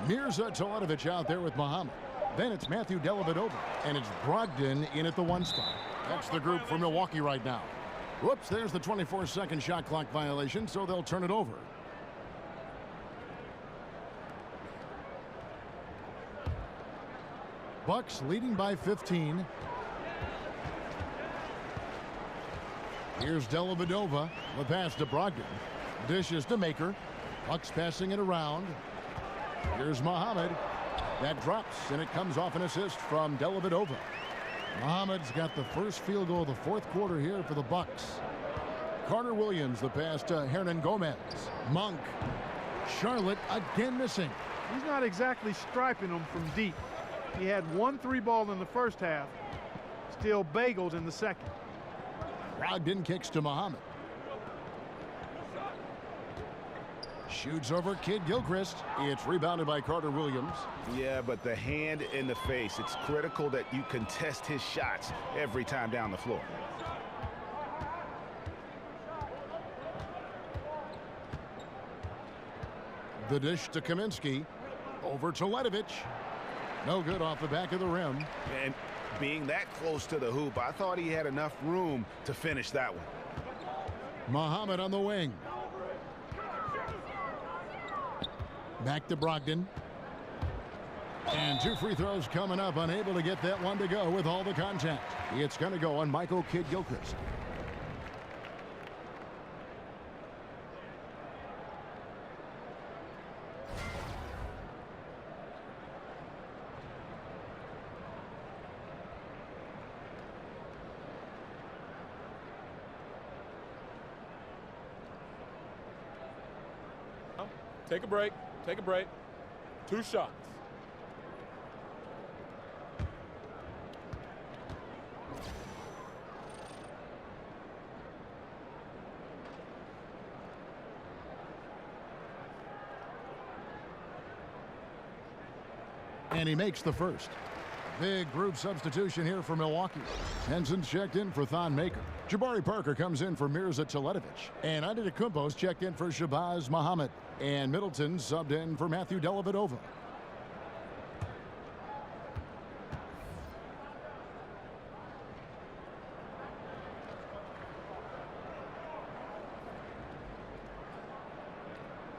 Mirza Teletovic out there with Muhammad. Then it's Matthew Dellavedova, and it's Brogdon in at the 1 spot. That's the group for Milwaukee right now. Whoops, there's the 24-second shot clock violation, so they'll turn it over. Bucks leading by 15. Here's Dellavedova. The pass to Brogdon. Dishes to Maker. Bucks passing it around. Here's Muhammad. That drops, and it comes off an assist from Dellavedova. Muhammad's got the first field goal of the fourth quarter here for the Bucks. Carter Williams, the pass to Hernan Gomez. Monk. Charlotte again missing. He's not exactly striping them from deep. He had 1 3-ball in the first half. Still bageled in the second. Brogdon kicks to Muhammad. Shoots over Kid Gilchrist. It's rebounded by Carter Williams. Yeah, but the hand in the face, it's critical that you contest his shots every time down the floor. The dish to Kaminsky. Over to Teletovic. No good off the back of the rim. And being that close to the hoop, I thought he had enough room to finish that one. Muhammad on the wing. Back to Brogdon. And 2 free throws coming up. Unable to get that one to go with all the contact. It's going to go on Michael Kidd Gilchrist. Take a break. Take a break. 2 shots. And he makes the first. Big group substitution here for Milwaukee. Henson's checked in for Thon Maker. Jabari Parker comes in for Mirza Teletovic. And Antetokounmpo's checked in for Shabazz Muhammad. And Middleton subbed in for Matthew Dellavedova.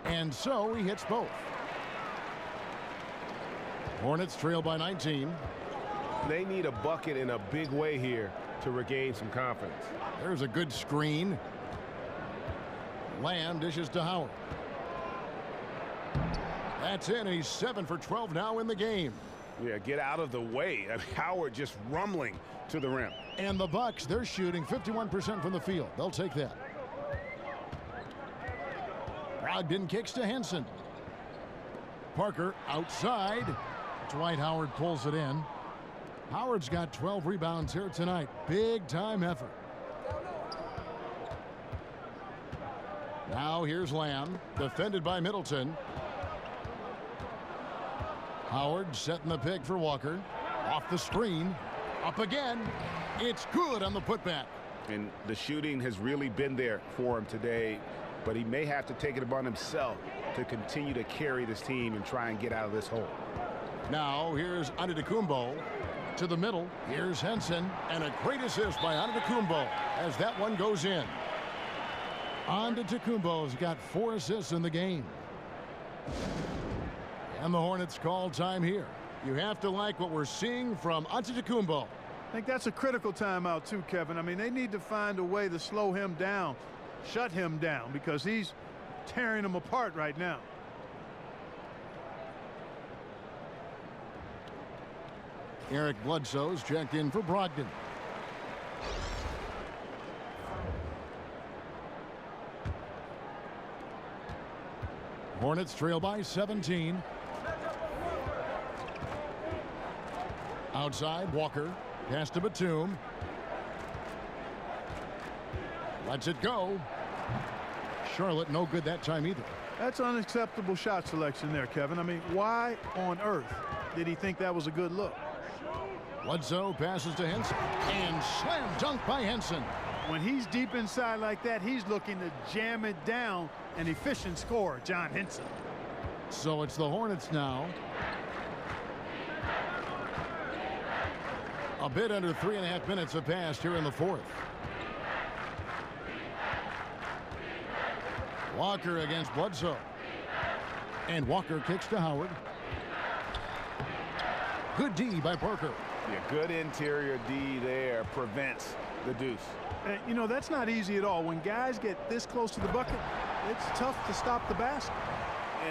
And so he hits both. Hornets trail by 19. They need a bucket in a big way here to regain some confidence. There's a good screen. Lamb dishes to Howard. That's in, and he's 7 for 12 now in the game. Yeah, get out of the way. Howard just rumbling to the rim. And the Bucks, they're shooting 51% from the field. They'll take that. Brogdon kicks to Henson. Parker outside. Dwight Howard pulls it in. Howard's got 12 rebounds here tonight. Big time effort. Now here's Lamb, defended by Middleton. Howard setting the pick for Walker. Off the screen. Up again. It's good on the putback. And the shooting has really been there for him today, but he may have to take it upon himself to continue to carry this team and try and get out of this hole. Now here's Antetokounmpo to the middle. Here's Henson, and a great assist by Antetokounmpo as that one goes in. Antetokounmpo's got 4 assists in the game. And the Hornets call time here. You have to like what we're seeing from Antetokounmpo. I think that's a critical timeout too, Kevin. I mean, they need to find a way to slow him down, shut him down, because he's tearing them apart right now. Eric Bledsoe's checked in for Brogdon. Hornets trail by 17. Outside, Walker. Pass to Batum. Lets it go. Charlotte no good that time either. That's unacceptable shot selection there, Kevin. I mean, why on earth did he think that was a good look? Bledsoe passes to Henson. And slam dunk by Henson. When he's deep inside like that, he's looking to jam it down. An efficient scorer, John Henson. So it's the Hornets now. A bit under 3.5 minutes have passed here in the fourth. Walker against Bledsoe. And Walker kicks to Howard. Good D by Parker. Yeah, good interior D there. Prevents the deuce. You know, that's not easy at all. When guys get this close to the bucket, it's tough to stop the basket.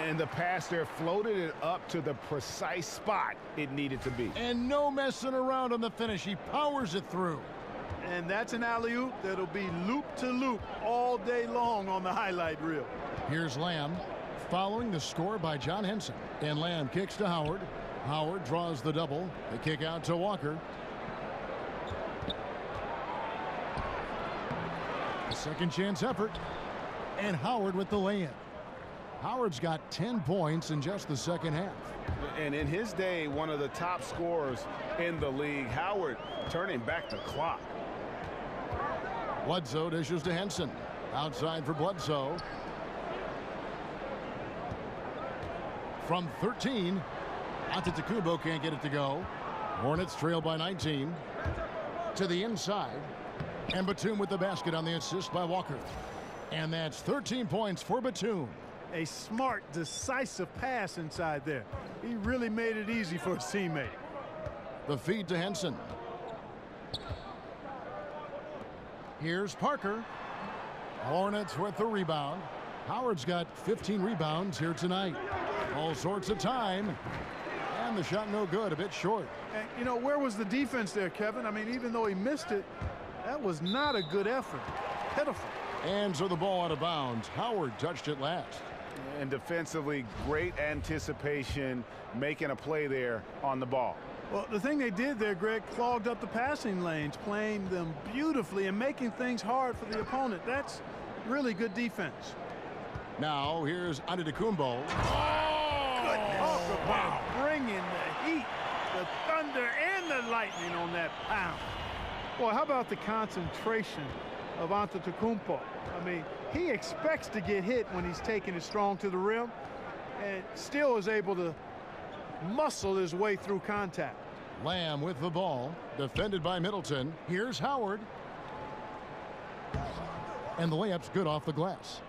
And the pass there floated it up to the precise spot it needed to be. And no messing around on the finish. He powers it through. And that's an alley-oop that'll be loop to loop all day long on the highlight reel. Here's Lamb following the score by John Henson. And Lamb kicks to Howard. Howard draws the double. The kick out to Walker. A second chance effort. And Howard with the lay-in. Howard's got 10 points in just the second half. And in his day, one of the top scorers in the league. Howard turning back the clock. Bledsoe dishes to Henson. Outside for Bledsoe. From 13. Antetokounmpo can't get it to go. Hornets trail by 19. To the inside. And Batum with the basket on the assist by Walker. And that's 13 points for Batum. A smart, decisive pass inside there. He really made it easy for his teammate. The feed to Henson. Here's Parker. Hornets with the rebound. Howard's got 15 rebounds here tonight. All sorts of time. And the shot no good, a bit short. And, you know, where was the defense there, Kevin? I mean, even though he missed it, that was not a good effort. Pitiful. And so the ball out of bounds. Howard touched it last. And defensively, great anticipation, making a play there on the ball. Well, the thing they did there, Greg, clogged up the passing lanes, playing them beautifully and making things hard for the opponent. That's really good defense. Now, here's Antetokounmpo. Goodness. Talk about bringing the heat, the thunder, and the lightning on that pound. Boy, how about the concentration of Antetokounmpo? I mean, he expects to get hit when he's taking it strong to the rim and still is able to muscle his way through contact. Lamb with the ball, defended by Middleton. Here's Howard. And the layup's good off the glass.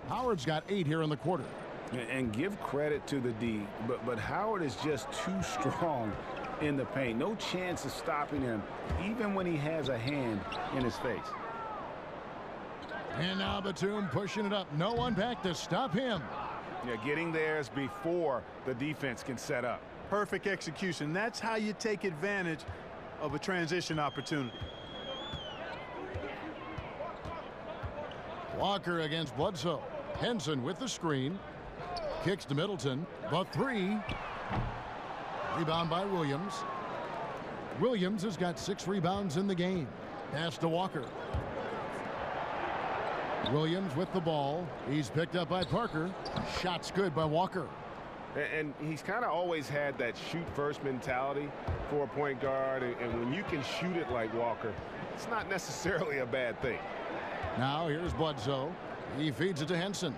Howard's got 8 here in the quarter. And give credit to the D, but Howard is just too strong in the paint. No chance of stopping him, even when he has a hand in his face. And now Batum pushing it up. No one back to stop him. Yeah, getting theirs before the defense can set up. Perfect execution. That's how you take advantage of a transition opportunity. Walker against Bledsoe. Henson with the screen. Kicks to Middleton. The three. Rebound by Williams. Williams has got 6 rebounds in the game. Pass to Walker. Williams with the ball. He's picked up by Parker. Shot's good by Walker. And he's kind of always had that shoot-first mentality for a point guard. And when you can shoot it like Walker, it's not necessarily a bad thing. Now here's Bledsoe. He feeds it to Henson.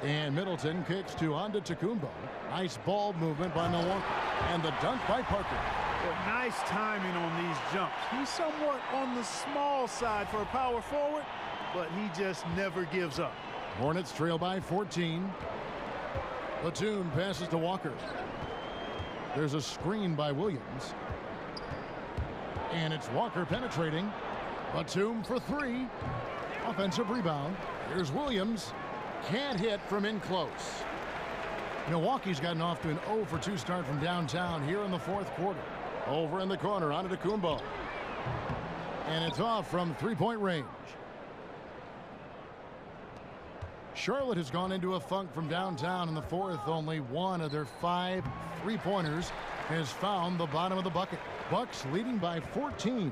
And Middleton kicks to Antetokounmpo. Nice ball movement by Milwaukee. And the dunk by Parker. Well, nice timing on these jumps. He's somewhat on the small side for a power forward, but he just never gives up. Hornets trail by 14. Batum passes to Walker. There's a screen by Williams. And it's Walker penetrating. Batum for 3. Offensive rebound. Here's Williams. Can't hit from in close. Milwaukee's gotten off to an 0 for 2 start from downtown here in the 4th quarter. Over in the corner, Antetokounmpo. And it's off from 3-point range. Charlotte has gone into a funk from downtown in the 4th. Only one of their 5 3-pointers has found the bottom of the bucket. Bucks leading by 14.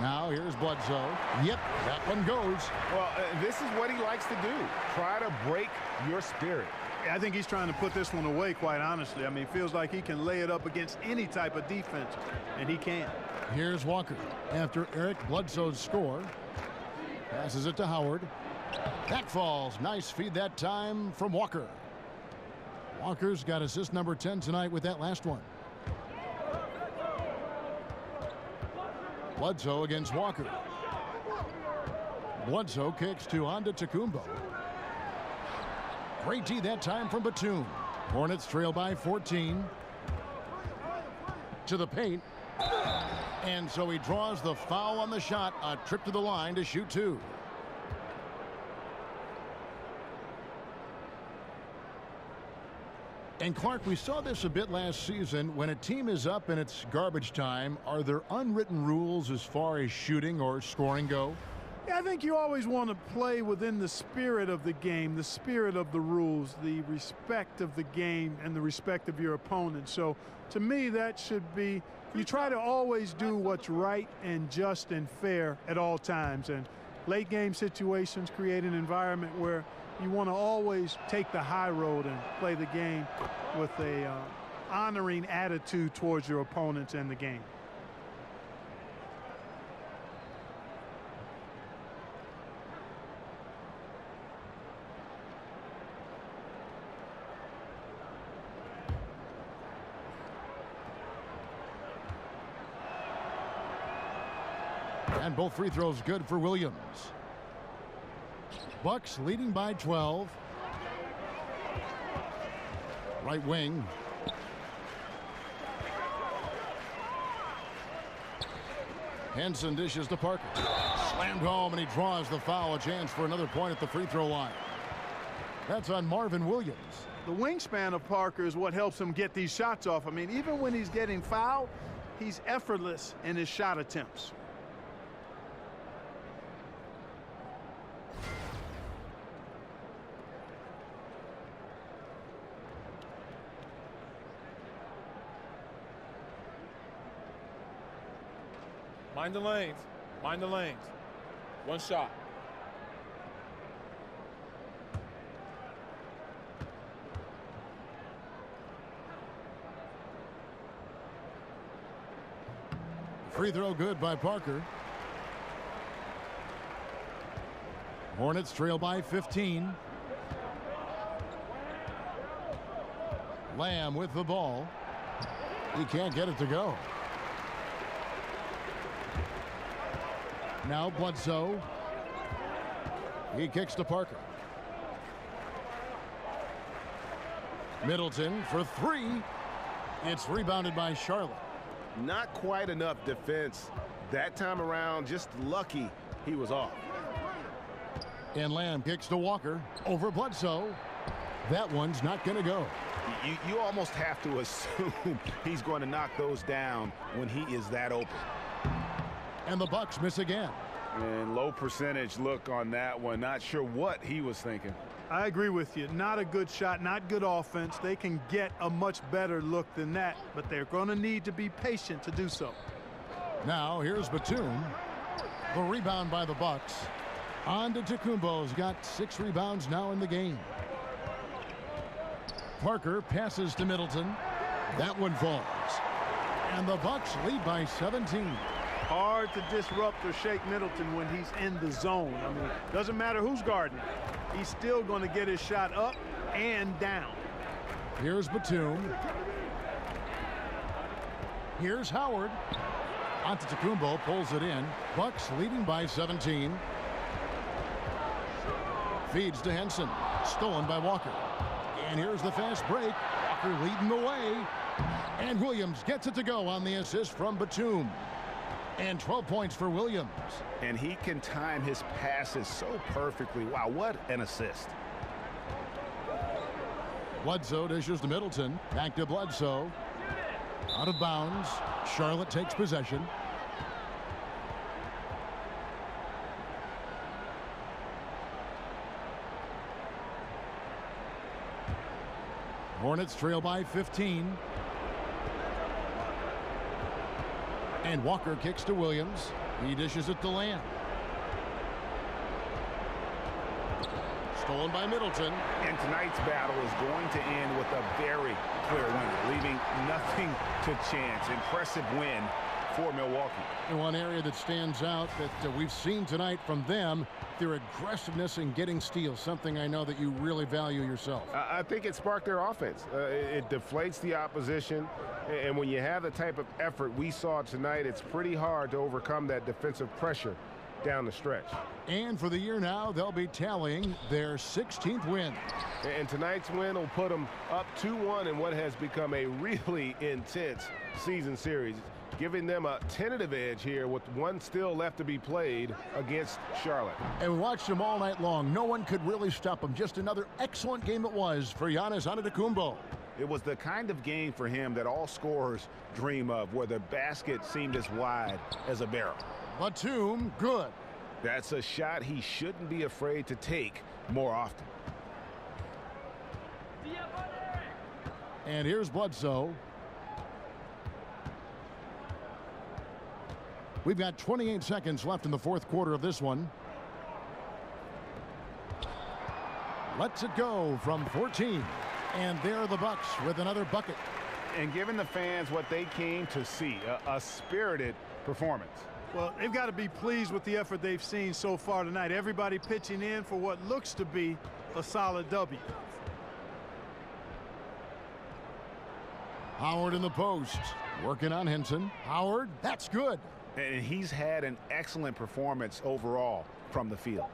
Now here's Bledsoe. Yep, that one goes. Well, this is what he likes to do. Try to break your spirit. I think he's trying to put this one away, quite honestly. I mean, it feels like he can lay it up against any type of defense, and he can. Here's Walker after Eric Bledsoe's score. Passes it to Howard. That falls. Nice feed that time from Walker. Walker's got assist number 10 tonight with that last one. Bledsoe against Walker. Bledsoe kicks to Antetokounmpo. Great D that time from Batum. Hornets trail by 14. To the paint. And so he draws the foul on the shot. A trip to the line to shoot 2. And Clark, we saw this a bit last season. When a team is up and it's garbage time, are there unwritten rules as far as shooting or scoring go? Yeah, I think you always want to play within the spirit of the game, the spirit of the rules, the respect of the game, and the respect of your opponent. So to me, that should be, you try to always do what's right and just and fair at all times. And late game situations create an environment where you want to always take the high road and play the game with a honoring attitude towards your opponents and the game. And both free throws good for Williams. Bucks leading by 12. Right wing. Henson dishes to Parker. Slammed home, and he draws the foul. A chance for another point at the free throw line. That's on Marvin Williams. The wingspan of Parker is what helps him get these shots off. I mean, even when he's getting fouled, he's effortless in his shot attempts. Mind the lanes. Mind the lanes. One shot. Free throw good by Parker. Hornets trail by 15. Lamb with the ball. He can't get it to go. Now Bledsoe. He kicks to Parker. Middleton for 3. It's rebounded by Charlotte. Not quite enough defense that time around. Just lucky he was off. And Lamb kicks to Walker over Bledsoe. That one's not going to go. You almost have to assume he's going to knock those down when he is that open. And the Bucks miss again. And low percentage look on that one. Not sure what he was thinking. I agree with you. Not a good shot, not good offense. They can get a much better look than that, but they're going to need to be patient to do so. Now here's Batum. The rebound by the Bucks. Antetokounmpo's got 6 rebounds now in the game. Parker passes to Middleton. That one falls. And the Bucks lead by 17. Hard to disrupt or shake Middleton when he's in the zone. I mean, doesn't matter who's guarding. He's still going to get his shot up and down. Here's Batum. Here's Howard. Antetokounmpo pulls it in. Bucks leading by 17. Feeds to Henson. Stolen by Walker. And here's the fast break. Walker leading the way. And Williams gets it to go on the assist from Batum. And 12 points for Williams. And he can time his passes so perfectly. Wow, what an assist. Bledsoe dishes to Middleton. Back to Bledsoe. Out of bounds. Charlotte takes possession. Hornets trail by 15. And Walker kicks to Williams. He dishes it to Lamb. Stolen by Middleton. And tonight's battle is going to end with a very clear winner, leaving nothing to chance. Impressive win for Milwaukee. And one area that stands out that we've seen tonight from them, their aggressiveness in getting steals, something I know that you really value yourself. I think it sparked their offense. It deflates the opposition, and when you have the type of effort we saw tonight, it's pretty hard to overcome that defensive pressure down the stretch. And for the year now, they'll be tallying their 16th win. And tonight's win will put them up 2-1 in what has become a really intense season series, giving them a tentative edge here with one still left to be played against Charlotte. And we watched them all night long. No one could really stop them. Just another excellent game it was for Giannis Antetokounmpo. It was the kind of game for him that all scorers dream of, where the basket seemed as wide as a barrel. Batum, good. That's a shot he shouldn't be afraid to take more often. And here's Bledsoe. We've got 28 seconds left in the fourth quarter of this one. Lets it go from 14. And there are the Bucks with another bucket. And giving the fans what they came to see, a spirited performance. Well, they've got to be pleased with the effort they've seen so far tonight. Everybody pitching in for what looks to be a solid W. Howard in the post. Working on Henson. Howard, that's good. And he's had an excellent performance overall from the field.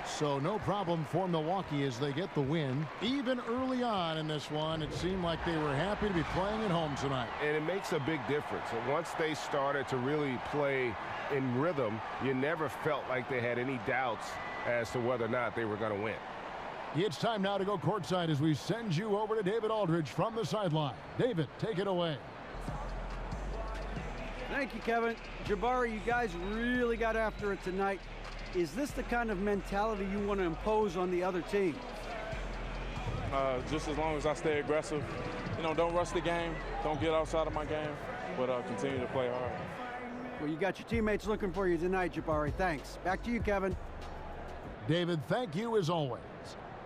So no problem for Milwaukee as they get the win. Even early on in this one, it seemed like they were happy to be playing at home tonight. And it makes a big difference. Once they started to really play in rhythm, you never felt like they had any doubts as to whether or not they were going to win. It's time now to go courtside as we send you over to David Aldridge from the sideline. David, take it away. Thank you, Kevin. Jabari, you guys really got after it tonight. Is this the kind of mentality you want to impose on the other team? Just as long as I stay aggressive, don't rush the game, don't get outside of my game, but continue to play hard. Well, you got your teammates looking for you tonight, Jabari. Thanks. Back to you, Kevin. David, thank you as always.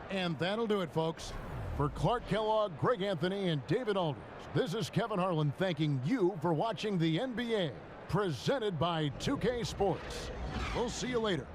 And that'll do it, folks. For Clark Kellogg, Greg Anthony, and David Aldridge, this is Kevin Harlan thanking you for watching the NBA, presented by 2K Sports. We'll see you later.